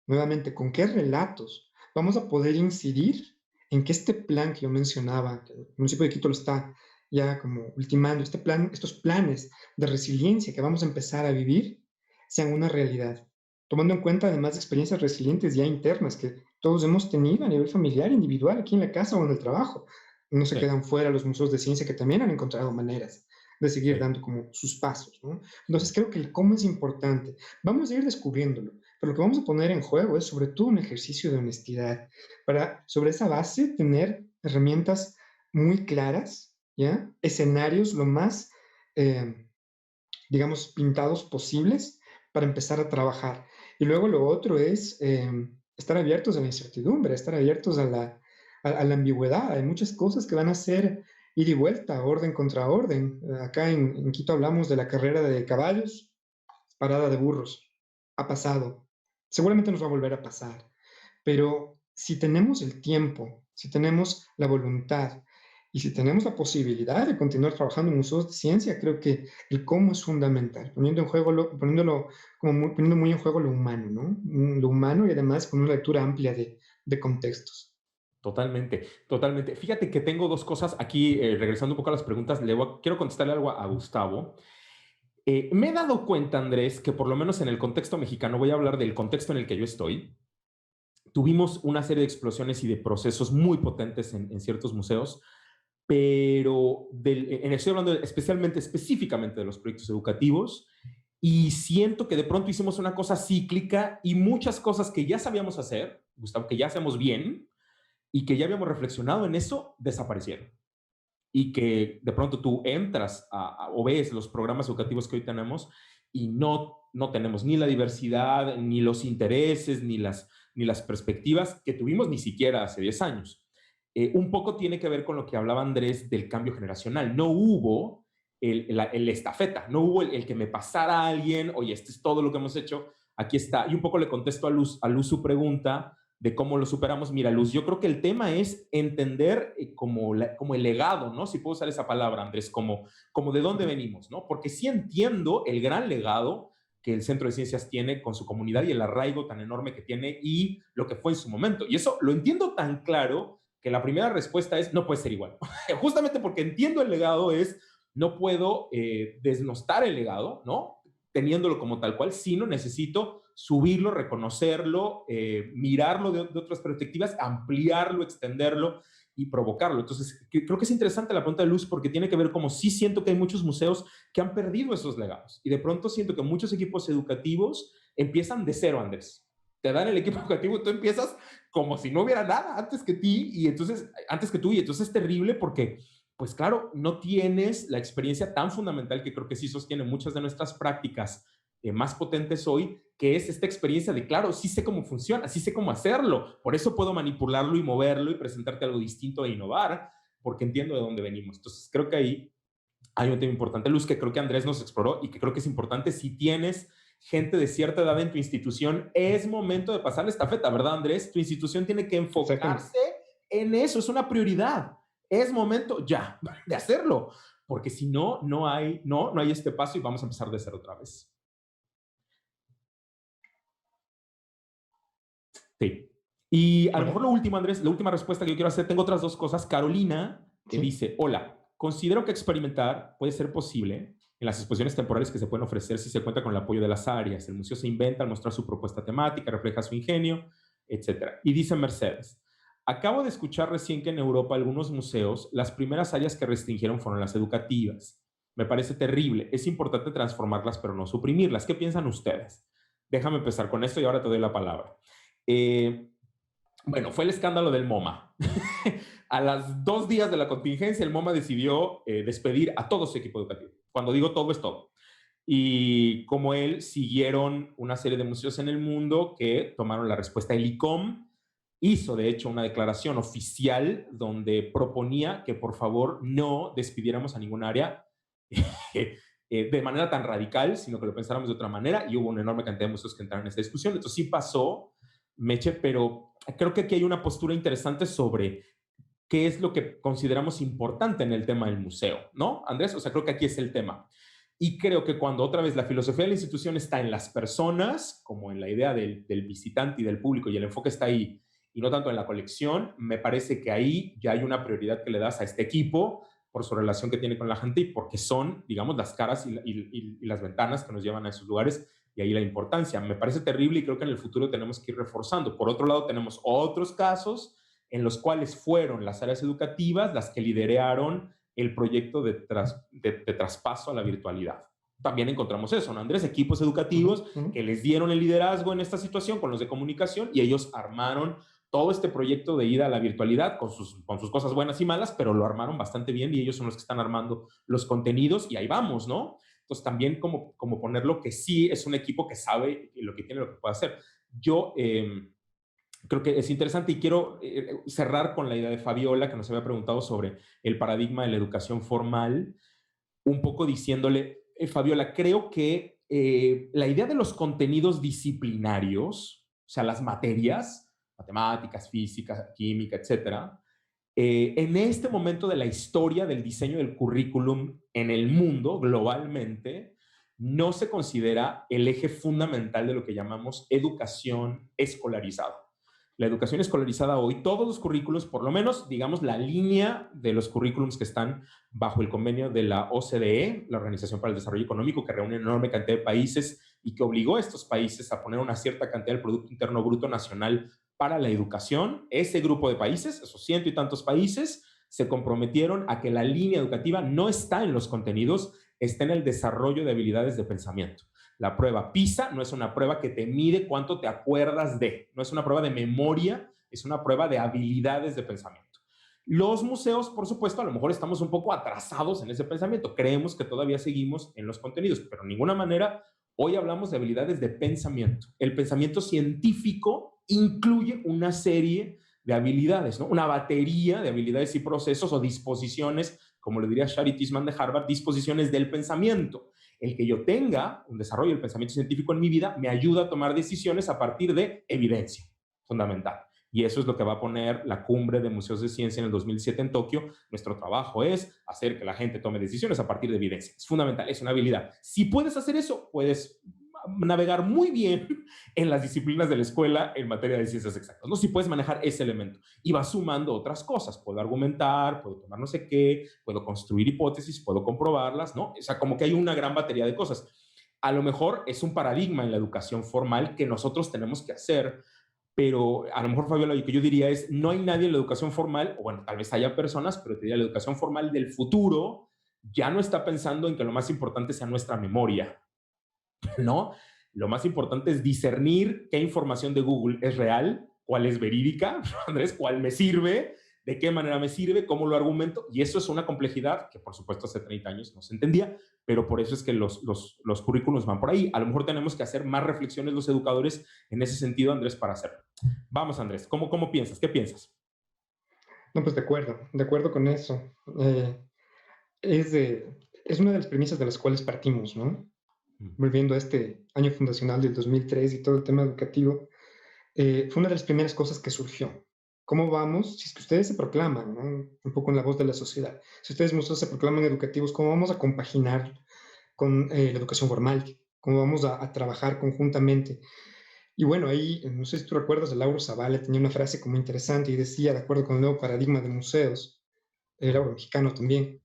nuevamente, con qué relatos vamos a poder incidir en que este plan que yo mencionaba, que el municipio de Quito lo está ya como ultimando, estos planes de resiliencia que vamos a empezar a vivir, sean una realidad, tomando en cuenta además experiencias resilientes ya internas que todos hemos tenido a nivel familiar, individual, aquí en la casa o en el trabajo. No se sí, quedan fuera los museos de ciencia que también han encontrado maneras de seguir sí, dando como sus pasos, ¿no? Entonces sí. creo que el cómo es importante. Vamos a ir descubriéndolo, pero lo que vamos a poner en juego es sobre todo un ejercicio de honestidad para, sobre esa base, tener herramientas muy claras, ¿ya? Escenarios lo más, eh, digamos, pintados posibles para empezar a trabajar. Y luego lo otro es estar abiertos a la incertidumbre, estar abiertos a la ambigüedad. Hay muchas cosas que van a ser ida y vuelta, orden contra orden. Acá en Quito hablamos de la carrera de caballos, parada de burros. Ha pasado. Seguramente nos va a volver a pasar. Pero si tenemos el tiempo, si tenemos la voluntad y si tenemos la posibilidad de continuar trabajando en museos de ciencia, creo que el cómo es fundamental, poniendo muy en juego lo humano, ¿no? Lo humano y además con una lectura amplia de contextos. Totalmente, totalmente. Fíjate que tengo dos cosas aquí, regresando un poco a las preguntas, quiero contestarle algo a Gustavo. Me he dado cuenta, Andrés, que por lo menos en el contexto mexicano, voy a hablar del contexto en el que yo estoy, tuvimos una serie de explosiones y de procesos muy potentes en ciertos museos, pero estoy hablando específicamente de los proyectos educativos, y siento que de pronto hicimos una cosa cíclica y muchas cosas que ya sabíamos hacer, Gustavo, que ya hacemos bien y que ya habíamos reflexionado en eso, desaparecieron. Y que de pronto tú entras o ves los programas educativos que hoy tenemos y no tenemos ni la diversidad, ni los intereses, ni las perspectivas que tuvimos ni siquiera hace 10 años. Un poco tiene que ver con lo que hablaba Andrés del cambio generacional. No hubo el estafeta, no hubo el que me pasara a alguien, oye, esto es todo lo que hemos hecho, aquí está. Y un poco le contesto a Luz su pregunta de cómo lo superamos. Mira, Luz, yo creo que el tema es entender como el legado, ¿no? Si puedo usar esa palabra, Andrés, como de dónde venimos, ¿no? Porque sí entiendo el gran legado que el Centro de Ciencias tiene con su comunidad y el arraigo tan enorme que tiene y lo que fue en su momento. Y eso lo entiendo tan claro que la primera respuesta es, no puede ser igual. Justamente porque entiendo el legado es, no puedo desnostar el legado, ¿no? Teniéndolo como tal cual, sino necesito subirlo, reconocerlo, mirarlo de otras perspectivas, ampliarlo, extenderlo y provocarlo. Entonces, creo que es interesante la pregunta de Luz porque tiene que ver como sí siento que hay muchos museos que han perdido esos legados y de pronto siento que muchos equipos educativos empiezan de cero, Andrés. Te dan el equipo educativo y tú empiezas como si no hubiera nada antes que ti y entonces antes que tú y entonces es terrible porque pues claro, no tienes la experiencia tan fundamental que creo que sí sostiene muchas de nuestras prácticas más potentes hoy, que es esta experiencia de, claro, sí sé cómo funciona, sí sé cómo hacerlo, por eso puedo manipularlo y moverlo y presentarte algo distinto e innovar, porque entiendo de dónde venimos. Entonces, creo que ahí hay un tema importante, Luz, que creo que Andrés nos exploró y que creo que es importante si tienes gente de cierta edad en tu institución, es momento de pasar la estafeta, ¿verdad, Andrés? Tu institución tiene que enfocarse en eso, es una prioridad. Es momento ya de hacerlo, porque si no, no hay este paso y vamos a empezar de cero otra vez. Sí. Y a lo mejor lo último, Andrés, la última respuesta que yo quiero hacer, tengo otras dos cosas. Carolina que dice, hola, considero que experimentar puede ser posible en las exposiciones temporales que se pueden ofrecer si se cuenta con el apoyo de las áreas. El museo se inventa al mostrar su propuesta temática, refleja su ingenio, etcétera. Y dice Mercedes, acabo de escuchar recién que en Europa algunos museos, las primeras áreas que restringieron fueron las educativas. Me parece terrible. Es importante transformarlas, pero no suprimirlas. ¿Qué piensan ustedes? Déjame empezar con esto y ahora te doy la palabra. Bueno, fue el escándalo del MoMA. A las 2 días de la contingencia, el MoMA decidió despedir a todo su equipo educativo. Cuando digo todo, es todo. Y como él, siguieron una serie de museos en el mundo que tomaron la respuesta. El ICOM hizo, de hecho, una declaración oficial donde proponía que, por favor, no despidiéramos a ningún área de manera tan radical, sino que lo pensáramos de otra manera. Y hubo una enorme cantidad de museos que entraron en esta discusión. Entonces sí pasó, Meche, pero creo que aquí hay una postura interesante sobre qué es lo que consideramos importante en el tema del museo, ¿no, Andrés? O sea, creo que aquí es el tema. Y creo que cuando otra vez la filosofía de la institución está en las personas, como en la idea del visitante y del público, y el enfoque está ahí, y no tanto en la colección, me parece que ahí ya hay una prioridad que le das a este equipo por su relación que tiene con la gente y porque son, digamos, las caras y las ventanas que nos llevan a esos lugares y ahí la importancia. Me parece terrible y creo que en el futuro tenemos que ir reforzando. Por otro lado, tenemos otros casos en los cuales fueron las áreas educativas las que lideraron el proyecto de traspaso a la virtualidad. También encontramos eso, ¿no, Andrés? Equipos educativos que les dieron el liderazgo en esta situación con los de comunicación y ellos armaron todo este proyecto de ida a la virtualidad con sus cosas buenas y malas, pero lo armaron bastante bien y ellos son los que están armando los contenidos y ahí vamos, ¿no? Entonces también como ponerlo que sí es un equipo que sabe lo que tiene, lo que puede hacer. Yo creo que es interesante y quiero cerrar con la idea de Fabiola, que nos había preguntado sobre el paradigma de la educación formal, un poco diciéndole, Fabiola, creo que la idea de los contenidos disciplinarios, o sea, las materias, matemáticas, física, química, etcétera, en este momento de la historia del diseño del currículum en el mundo, globalmente, no se considera el eje fundamental de lo que llamamos educación escolarizada. La educación escolarizada hoy, todos los currículos, por lo menos, digamos, la línea de los currículums que están bajo el convenio de la OCDE, la Organización para el Desarrollo Económico, que reúne una enorme cantidad de países y que obligó a estos países a poner una cierta cantidad del Producto Interno Bruto Nacional para la educación. Ese grupo de países, esos ciento y tantos países, se comprometieron a que la línea educativa no está en los contenidos, está en el desarrollo de habilidades de pensamiento. La prueba PISA no es una prueba que te mide cuánto te acuerdas de, no es una prueba de memoria, es una prueba de habilidades de pensamiento. Los museos, por supuesto, a lo mejor estamos un poco atrasados en ese pensamiento, creemos que todavía seguimos en los contenidos, pero de ninguna manera hoy hablamos de habilidades de pensamiento. El pensamiento científico incluye una serie de habilidades, ¿no? Una batería de habilidades y procesos o disposiciones, como le diría Shari Tisman de Harvard, disposiciones del pensamiento. El que yo tenga un desarrollo del pensamiento científico en mi vida me ayuda a tomar decisiones a partir de evidencia, fundamental. Y eso es lo que va a poner la cumbre de museos de ciencia en el 2007 en Tokio. Nuestro trabajo es hacer que la gente tome decisiones a partir de evidencia. Es fundamental, es una habilidad. Si puedes hacer eso, puedes navegar muy bien en las disciplinas de la escuela en materia de ciencias exactas, ¿no? Si puedes manejar ese elemento y vas sumando otras cosas, puedo argumentar, puedo tomar no sé qué, puedo construir hipótesis, puedo comprobarlas, ¿no? O sea, como que hay una gran batería de cosas. A lo mejor es un paradigma en la educación formal que nosotros tenemos que hacer, pero a lo mejor, Fabiola, lo que yo diría es, no hay nadie en la educación formal, o bueno, tal vez haya personas, pero te diría, la educación formal del futuro ya no está pensando en que lo más importante sea nuestra memoria, ¿no? Lo más importante es discernir qué información de Google es real, cuál es verídica, Andrés, cuál me sirve, de qué manera me sirve, cómo lo argumento, y eso es una complejidad que por supuesto hace 30 años no se entendía, pero por eso es que los currículos van por ahí. A lo mejor tenemos que hacer más reflexiones los educadores en ese sentido, Andrés, para hacerlo. Vamos, Andrés, ¿cómo piensas? ¿Qué piensas? No, pues de acuerdo con eso. Eh, es una de las premisas de las cuales partimos, ¿no? Volviendo a este año fundacional del 2003 y todo el tema educativo, fue una de las primeras cosas que surgió. ¿Cómo vamos? Si es que ustedes se proclaman, ¿no? Un poco en la voz de la sociedad, si ustedes muchos se proclaman educativos, ¿cómo vamos a compaginar con la educación formal? ¿Cómo vamos a trabajar conjuntamente? Y bueno, ahí, no sé si tú recuerdas, de Lauro Zavala tenía una frase como interesante y decía, de acuerdo con el nuevo paradigma de museos, el Lauro mexicano también,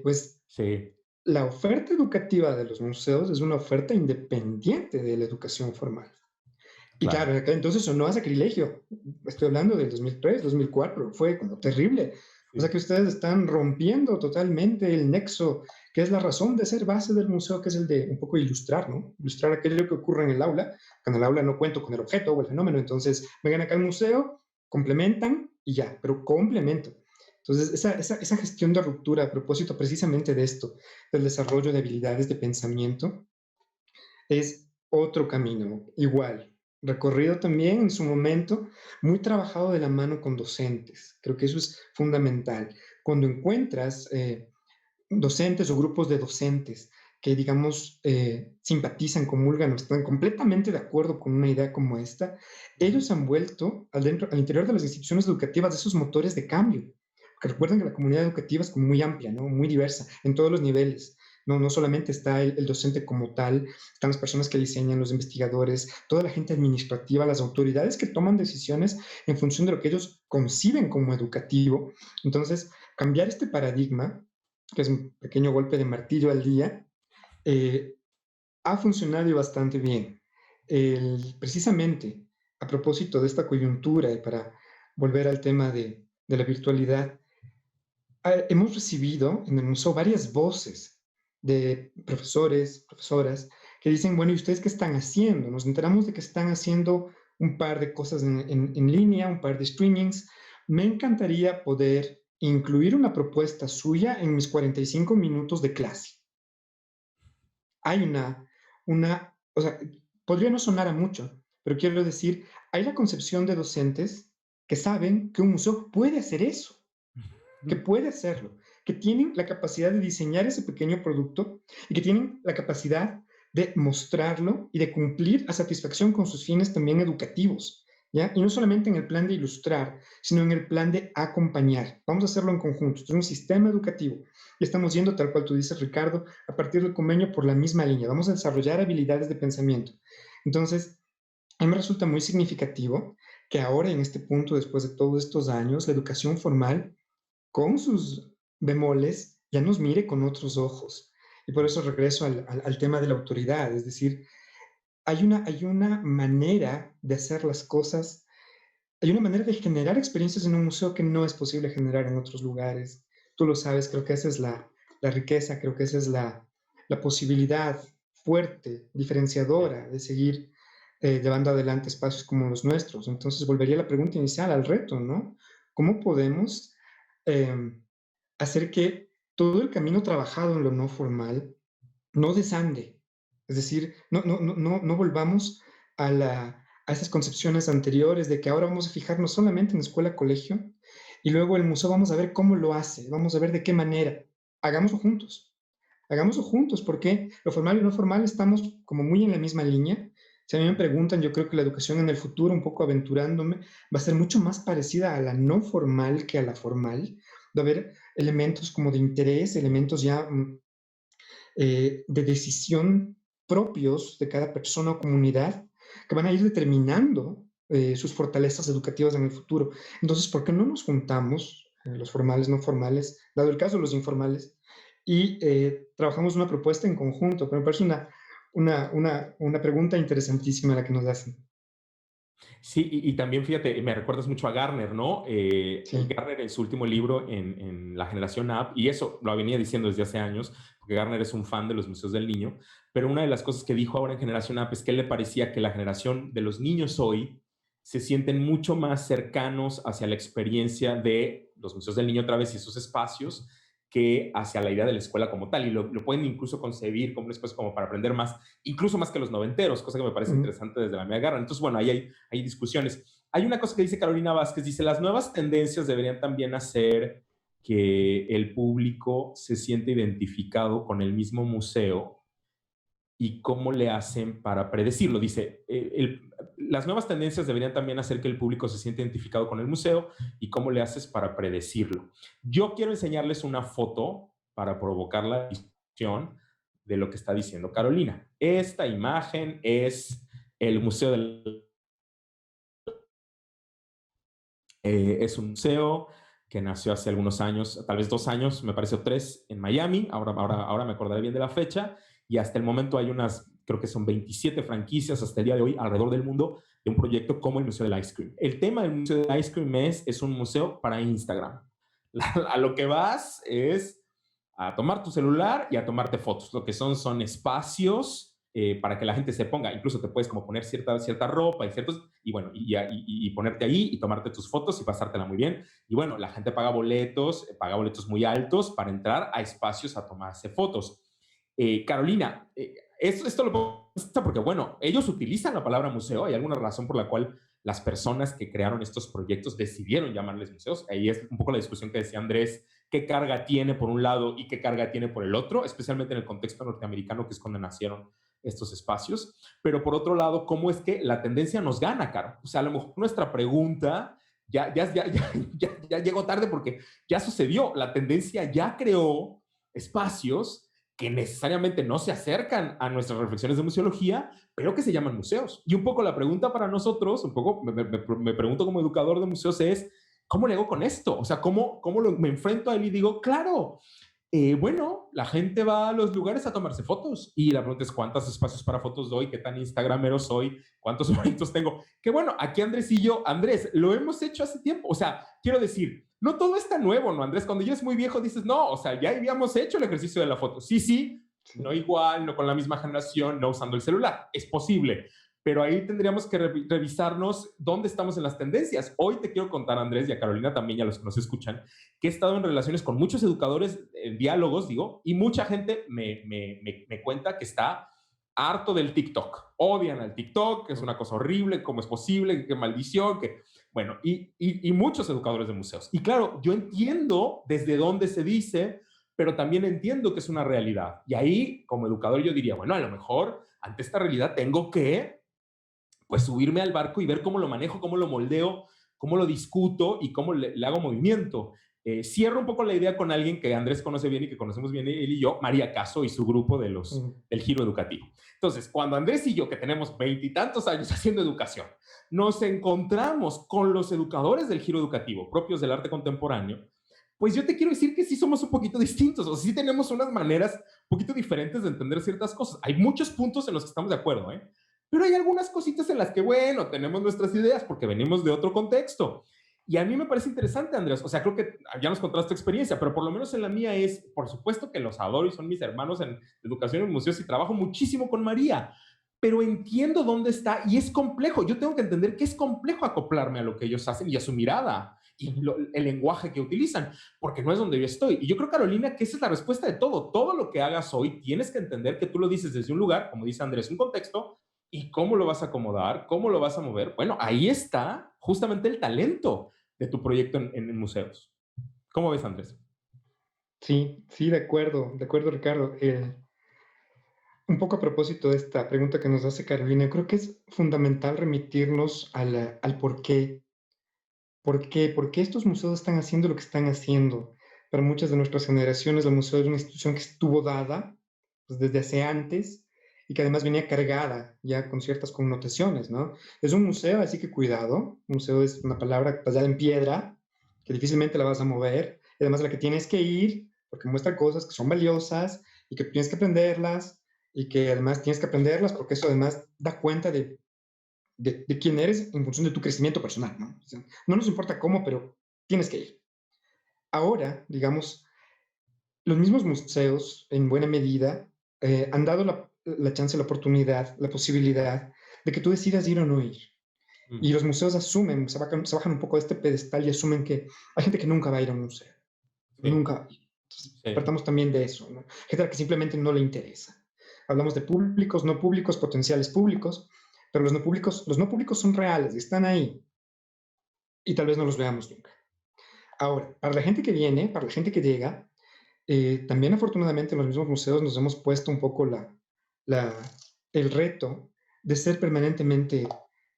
pues Sí, la oferta educativa de los museos es una oferta independiente de la educación formal. Y claro, claro. en aquel entonces sonó a sacrilegio. Estoy hablando del 2003, 2004, fue como terrible. O sea Sí, que ustedes están rompiendo totalmente el nexo, que es la razón de ser base del museo, que es el de un poco ilustrar, ¿no? Ilustrar aquello que ocurre en el aula. Que en el aula no cuento con el objeto o el fenómeno, entonces vengan acá al museo, complementan y ya, pero complemento. Entonces, esa gestión de ruptura a propósito precisamente de esto, del desarrollo de habilidades de pensamiento, es otro camino, igual, recorrido también en su momento, muy trabajado de la mano con docentes. Creo que eso es fundamental. Cuando encuentras docentes o grupos de docentes que, digamos, simpatizan, comulgan o están completamente de acuerdo con una idea como esta, ellos se han vuelto al interior de las instituciones educativas de esos motores de cambio. Porque recuerden que la comunidad educativa es como muy amplia, ¿no? Muy diversa en todos los niveles. No solamente está el docente como tal, están las personas que diseñan, los investigadores, toda la gente administrativa, las autoridades que toman decisiones en función de lo que ellos conciben como educativo. Entonces, cambiar este paradigma, que es un pequeño golpe de martillo al día, eh, ha funcionado y bastante bien. Precisamente a propósito de esta coyuntura y para volver al tema de la virtualidad, hemos recibido en el museo varias voces de profesores, profesoras, que dicen, bueno, ¿y ustedes qué están haciendo? Nos enteramos de que están haciendo un par de cosas en línea, un par de streamings. Me encantaría poder incluir una propuesta suya en mis 45 minutos de clase. Hay o sea, podría no sonar a mucho, pero quiero decir, hay la concepción de docentes que saben que un museo puede hacer eso, que puede hacerlo, que tienen la capacidad de diseñar ese pequeño producto y que tienen la capacidad de mostrarlo y de cumplir a satisfacción con sus fines también educativos, ¿ya? Y no solamente en el plan de ilustrar, sino en el plan de acompañar. Vamos a hacerlo en conjunto. Esto es un sistema educativo y estamos yendo, tal cual tú dices, Ricardo, a partir del convenio por la misma línea. Vamos a desarrollar habilidades de pensamiento. Entonces, a mí me resulta muy significativo que ahora, en este punto, después de todos estos años, la educación formal con sus bemoles, ya nos mire con otros ojos. Y por eso regreso al tema de la autoridad, es decir, hay una manera de hacer las cosas, hay una manera de generar experiencias en un museo que no es posible generar en otros lugares. Tú lo sabes, creo que esa es la riqueza, creo que esa es la posibilidad fuerte, diferenciadora de seguir llevando adelante espacios como los nuestros. Entonces, volvería a la pregunta inicial, al reto, ¿no? ¿Cómo podemos eh, hacer que todo el camino trabajado en lo no formal no desande? Es decir, no volvamos a esas concepciones anteriores de que ahora vamos a fijarnos solamente en escuela, colegio, y luego el museo vamos a ver cómo lo hace, vamos a ver de qué manera. Hagámoslo juntos, porque lo formal y lo no formal estamos como muy en la misma línea. Si a mí me preguntan, yo creo que la educación en el futuro, un poco aventurándome, va a ser mucho más parecida a la no formal que a la formal. Va a haber elementos como de interés, elementos ya de decisión propios de cada persona o comunidad que van a ir determinando sus fortalezas educativas en el futuro. Entonces, ¿por qué no nos juntamos, los formales, no formales, dado el caso de los informales, y trabajamos una propuesta en conjunto? Pero me parece una pregunta interesantísima la que nos hacen. Sí, y también fíjate, me recuerdas mucho a Garner, ¿no? Sí. Garner en su último libro en la generación App, y eso lo venía diciendo desde hace años, porque Garner es un fan de los museos del niño, pero una de las cosas que dijo ahora en generación App es que a él le parecía que la generación de los niños hoy se sienten mucho más cercanos hacia la experiencia de los museos del niño otra vez y esos espacios que hacia la idea de la escuela como tal, y lo pueden incluso concebir como un espacio como para aprender más, incluso más que los noventeros, cosa que me parece Ujú. interesante desde la media garra. Entonces, bueno, ahí hay discusiones. Hay una cosa que dice Carolina Vázquez, dice, las nuevas tendencias deberían también hacer que el público se siente identificado con el mismo museo y cómo le hacen para predecirlo. Dice, las nuevas tendencias deberían también hacer que el público se sienta identificado con el museo y cómo le haces para predecirlo. Yo quiero enseñarles una foto para provocar la discusión de lo que está diciendo Carolina. Esta imagen es el Museo del es un museo que nació hace algunos años, tal vez 2 años, me parece, o 3, en Miami. Ahora me acordaré bien de la fecha. Y hasta el momento hay unas, creo que son 27 franquicias hasta el día de hoy alrededor del mundo de un proyecto como el Museo del Ice Cream. El tema del Museo del Ice Cream es un museo para Instagram. A lo que vas es a tomar tu celular y a tomarte fotos. Lo que son espacios para que la gente se ponga. Incluso te puedes como poner cierta ropa y ciertos, y bueno, y ponerte ahí y tomarte tus fotos y pasártela muy bien. Y bueno, la gente paga boletos muy altos para entrar a espacios a tomarse fotos. Carolina, esto lo pongo porque, bueno, ellos utilizan la palabra museo. Hay alguna razón por la cual las personas que crearon estos proyectos decidieron llamarles museos. Ahí es un poco la discusión que decía Andrés, qué carga tiene por un lado y qué carga tiene por el otro, especialmente en el contexto norteamericano, que es cuando nacieron estos espacios. Pero por otro lado, ¿cómo es que la tendencia nos gana, Caro? O sea, a lo mejor nuestra pregunta ya llegó tarde porque ya sucedió. La tendencia ya creó espacios que necesariamente no se acercan a nuestras reflexiones de museología, pero que se llaman museos. Y un poco la pregunta para nosotros, un poco me pregunto como educador de museos es, ¿cómo le hago con esto? O sea, ¿cómo me enfrento a él y digo, claro, bueno, la gente va a los lugares a tomarse fotos y la pregunta es cuántos espacios para fotos doy, qué tan instagramero soy, cuántos favoritos tengo. Que bueno, aquí Andrés y yo, Andrés, lo hemos hecho hace tiempo. O sea, quiero decir, no todo está nuevo, ¿no, Andrés? Cuando ya es muy viejo dices, no, o sea, ya habíamos hecho el ejercicio de la foto. Sí, sí, no Sí. igual, no con la misma generación, no usando el celular. Es posible, pero ahí tendríamos que revisarnos dónde estamos en las tendencias. Hoy te quiero contar, Andrés, y a Carolina también, y a los que nos escuchan, que he estado en relaciones con muchos educadores, en diálogos, digo, y mucha gente me cuenta que está harto del TikTok. Odian al TikTok, que es una cosa horrible, cómo es posible, qué maldición, que... Bueno, y muchos educadores de museos. Y claro, yo entiendo desde dónde se dice, pero también entiendo que es una realidad. Y ahí, como educador, yo diría, bueno, a lo mejor ante esta realidad tengo que pues subirme al barco y ver cómo lo manejo, cómo lo moldeo, cómo lo discuto y cómo le hago movimiento. Cierro un poco la idea con alguien que Andrés conoce bien y que conocemos bien él y yo, María Caso y su grupo Mm. del Giro Educativo. Entonces, cuando Andrés y yo, que tenemos veintitantos años haciendo educación, nos encontramos con los educadores del Giro Educativo, propios del arte contemporáneo, pues yo te quiero decir que sí somos un poquito distintos, o sea, sí tenemos unas maneras un poquito diferentes de entender ciertas cosas. Hay muchos puntos en los que estamos de acuerdo, ¿eh? Pero hay algunas cositas en las que, bueno, tenemos nuestras ideas porque venimos de otro contexto. Y a mí me parece interesante, Andrés. O sea, creo que ya nos contaste tu experiencia, pero por lo menos en la mía es, por supuesto que los adoro y son mis hermanos en educación en museos y trabajo muchísimo con María, pero entiendo dónde está y es complejo. Yo tengo que entender que es complejo acoplarme a lo que ellos hacen y a su mirada y Ujú. el lenguaje que utilizan, porque no es donde yo estoy. Y yo creo, Carolina, que esa es la respuesta de todo. Todo lo que hagas hoy tienes que entender que tú lo dices desde un lugar, como dice Andrés, un contexto, ¿y cómo lo vas a acomodar? ¿Cómo lo vas a mover? Bueno, ahí está justamente el talento de tu proyecto en museos. ¿Cómo ves, Andrés? Sí, sí, de acuerdo, Ricardo. un poco a propósito de esta pregunta que nos hace Carolina, creo que es fundamental remitirnos al por qué. ¿Por qué estos museos están haciendo lo que están haciendo? Para muchas de nuestras generaciones, el museo es una institución que estuvo dada pues, desde hace antes y que además venía cargada ya con ciertas connotaciones, ¿no? Es un museo, así que cuidado. Un museo es una palabra tallada en piedra que difícilmente la vas a mover, y además a la que tienes que ir porque muestra cosas que son valiosas y que tienes que aprenderlas y que además tienes que aprenderlas porque eso además da cuenta de quién eres en función de tu crecimiento personal, ¿no? O sea, no nos importa cómo, pero tienes que ir. Ahora, digamos, los mismos museos, en buena medida, han dado la chance, la oportunidad, la posibilidad de que tú decidas ir o no ir. Mm, Y los museos asumen, se bajan un poco de este pedestal y asumen que hay gente que nunca va a ir a un museo, sí, nunca va a ir. Entonces, sí, partamos también de eso, ¿no? Gente a la que simplemente no le interesa. Hablamos de públicos, no públicos, potenciales públicos, pero los no públicos son reales, están ahí y tal vez no los veamos nunca. Ahora, para la gente que viene, para la gente que llega, también afortunadamente en los mismos museos nos hemos puesto un poco la, el reto de ser permanentemente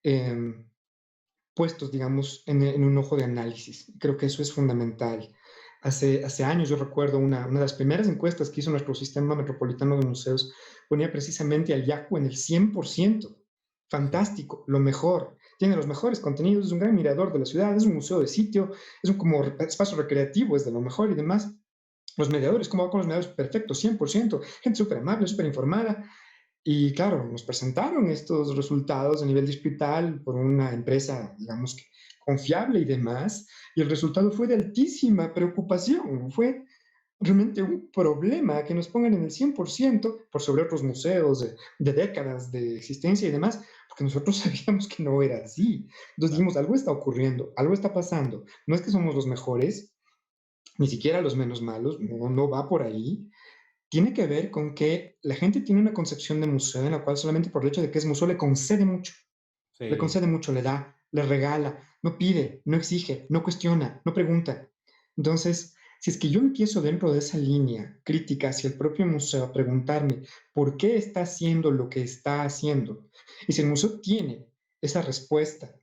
eh, puestos, digamos, en un ojo de análisis. Creo que eso es fundamental. Hace años yo recuerdo una de las primeras encuestas que hizo nuestro sistema metropolitano de museos, ponía precisamente al Yacu en el 100%. sí, Fantástico, lo mejor. Tiene los mejores contenidos, es un gran mirador de la ciudad, es un museo de sitio, es un como espacio recreativo, es de lo mejor y demás. Los mediadores, ¿cómo va con los mediadores? Perfecto, 100%. Gente súper amable, súper informada. Y claro, nos presentaron estos resultados a nivel distrital por una empresa, digamos que confiable y demás, y el resultado fue de altísima preocupación, fue realmente un problema que nos pongan en el 100% por sobre otros museos de décadas de existencia y demás, porque nosotros sabíamos que no era así. Entonces claro, dijimos, algo está ocurriendo, algo está pasando. No es que somos los mejores, ni siquiera los menos malos, no, no va por ahí, tiene que ver con que la gente tiene una concepción de museo en la cual solamente por el hecho de que es museo le sí, concede mucho, le da, le regala, no pide, no exige, no cuestiona, no pregunta. Entonces, si es que yo empiezo dentro de esa línea crítica hacia el propio museo a preguntarme por qué está haciendo lo que está haciendo, y si el museo tiene esa respuesta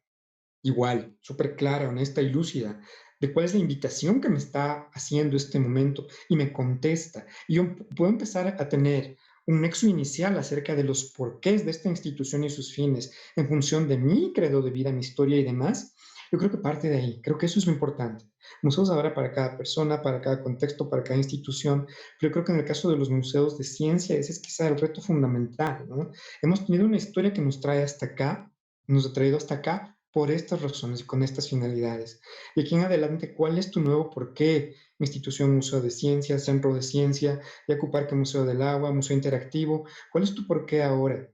igual, súper clara, honesta y lúcida, de cuál es la invitación que me está haciendo este momento y me contesta. Y yo puedo empezar a tener un nexo inicial acerca de los porqués de esta institución y sus fines en función de mi credo de vida, mi historia y demás. Yo creo que parte de ahí, creo que eso es lo importante. Museos ahora para cada persona, para cada contexto, para cada institución, pero yo creo que en el caso de los museos de ciencia ese es quizá el reto fundamental, ¿no? Hemos tenido una historia que nos trae hasta acá, nos ha traído hasta acá por estas razones y con estas finalidades. Y aquí en adelante, ¿cuál es tu nuevo porqué? Institución Museo de Ciencia, Centro de Ciencia, Yacu Parque Museo del Agua, Museo Interactivo. ¿Cuál es tu porqué ahora?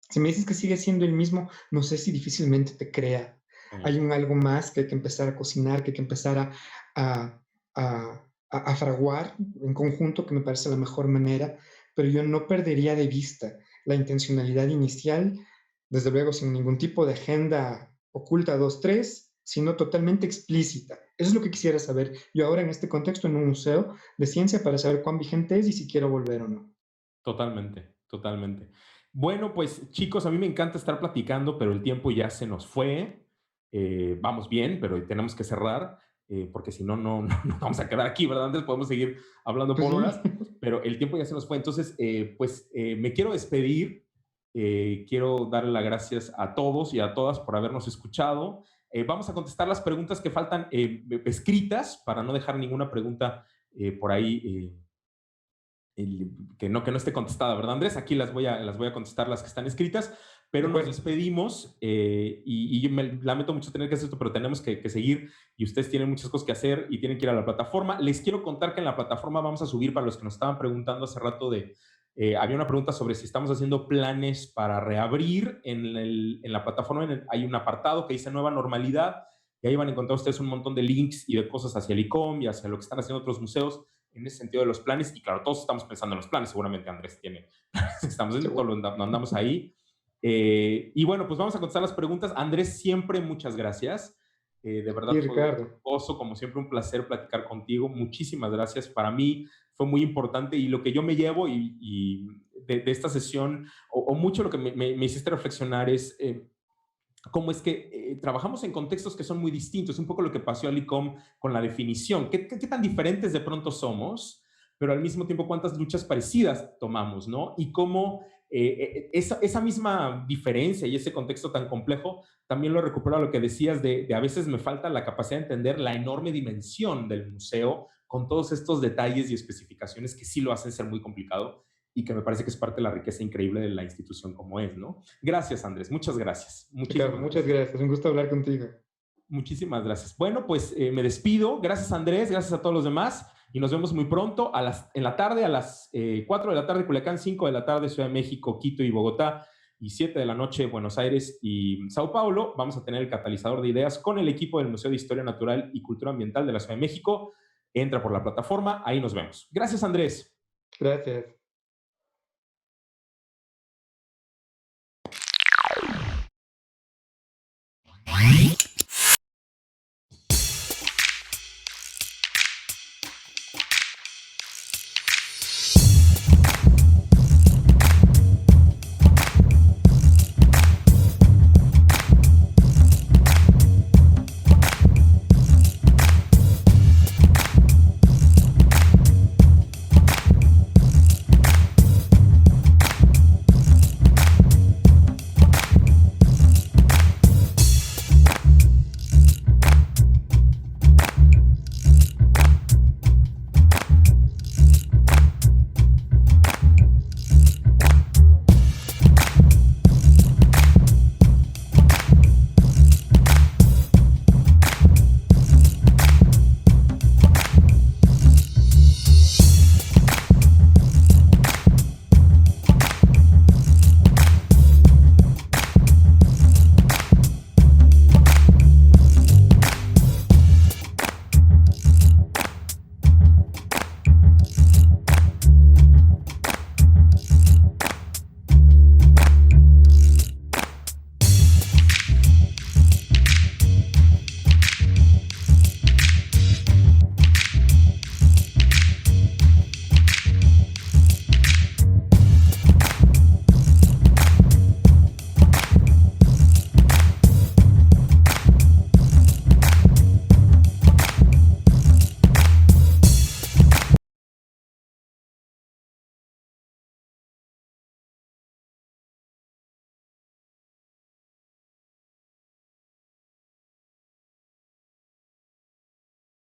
Si me dices que sigue siendo el mismo, no sé si difícilmente te crea. sí, Hay un algo más que hay que empezar a cocinar, que hay que empezar a, a fraguar en conjunto, que me parece la mejor manera, pero yo no perdería de vista la intencionalidad inicial, desde luego sin ningún tipo de agenda oculta 2 3, sino totalmente explícita. Eso es lo que quisiera saber yo ahora en este contexto en un museo de ciencia para saber cuán vigente es y si quiero volver o no. totalmente, totalmente. Bueno, pues chicos, a mí me encanta estar platicando, pero el tiempo ya se nos fue. Vamos bien, pero tenemos que cerrar, porque si no, no vamos a quedar aquí, ¿verdad? Antes podemos seguir hablando Pues por sí, horas, pero el tiempo ya se nos fue. Entonces, pues me quiero despedir. Quiero darle las gracias a todos y a todas por habernos escuchado. Vamos a contestar las preguntas que faltan escritas para no dejar ninguna pregunta por ahí que no esté contestada, ¿verdad, Andrés? Aquí las voy a contestar las que están escritas, de pero nos acuerdo. despedimos y yo me lamento mucho tener que hacer esto, pero tenemos que seguir y ustedes tienen muchas cosas que hacer y tienen que ir a la plataforma. Les quiero contar que en la plataforma vamos a subir, para los que nos estaban preguntando hace rato había una pregunta sobre si estamos haciendo planes para reabrir en la plataforma. Hay un apartado que dice nueva normalidad y ahí van a encontrar ustedes un montón de links y de cosas hacia el ICOM y hacia lo que están haciendo otros museos en ese sentido de los planes. Y claro, todos estamos pensando en los planes. Seguramente Andrés tiene planes que estamos haciendo, Seguro. todos lo andamos ahí. Y bueno, pues vamos a contestar las preguntas. Andrés, siempre muchas gracias. De verdad Sí, fue un Ricardo. gozo, como siempre, un placer platicar contigo. Muchísimas gracias. Para mí fue muy importante y lo que yo me llevo, y de esta sesión, o mucho lo que me hiciste reflexionar es cómo es que trabajamos en contextos que son muy distintos, un poco lo que pasó a LICOM con la definición, qué tan diferentes de pronto somos, pero al mismo tiempo cuántas luchas parecidas tomamos, ¿no? Y cómo esa misma diferencia y ese contexto tan complejo, también lo recupero a lo que decías de a veces me falta la capacidad de entender la enorme dimensión del museo con todos estos detalles y especificaciones que sí lo hacen ser muy complicado y que me parece que es parte de la riqueza increíble de la institución como es, ¿no? Gracias, Andrés. Muchas gracias. Ricardo, Muchísimas muchas gracias. gracias. Un gusto hablar contigo. Muchísimas gracias. Bueno, pues me despido. Gracias, Andrés. Gracias a todos los demás. Y nos vemos muy pronto en la tarde, a las 4 de la tarde, Culiacán, 5 de la tarde, Ciudad de México, Quito y Bogotá, y 7 de la noche, Buenos Aires y Sao Paulo. Vamos a tener el catalizador de ideas con el equipo del Museo de Historia Natural y Cultura Ambiental de la Ciudad de México. Entra por la plataforma. Ahí nos vemos. Gracias, Andrés. Gracias.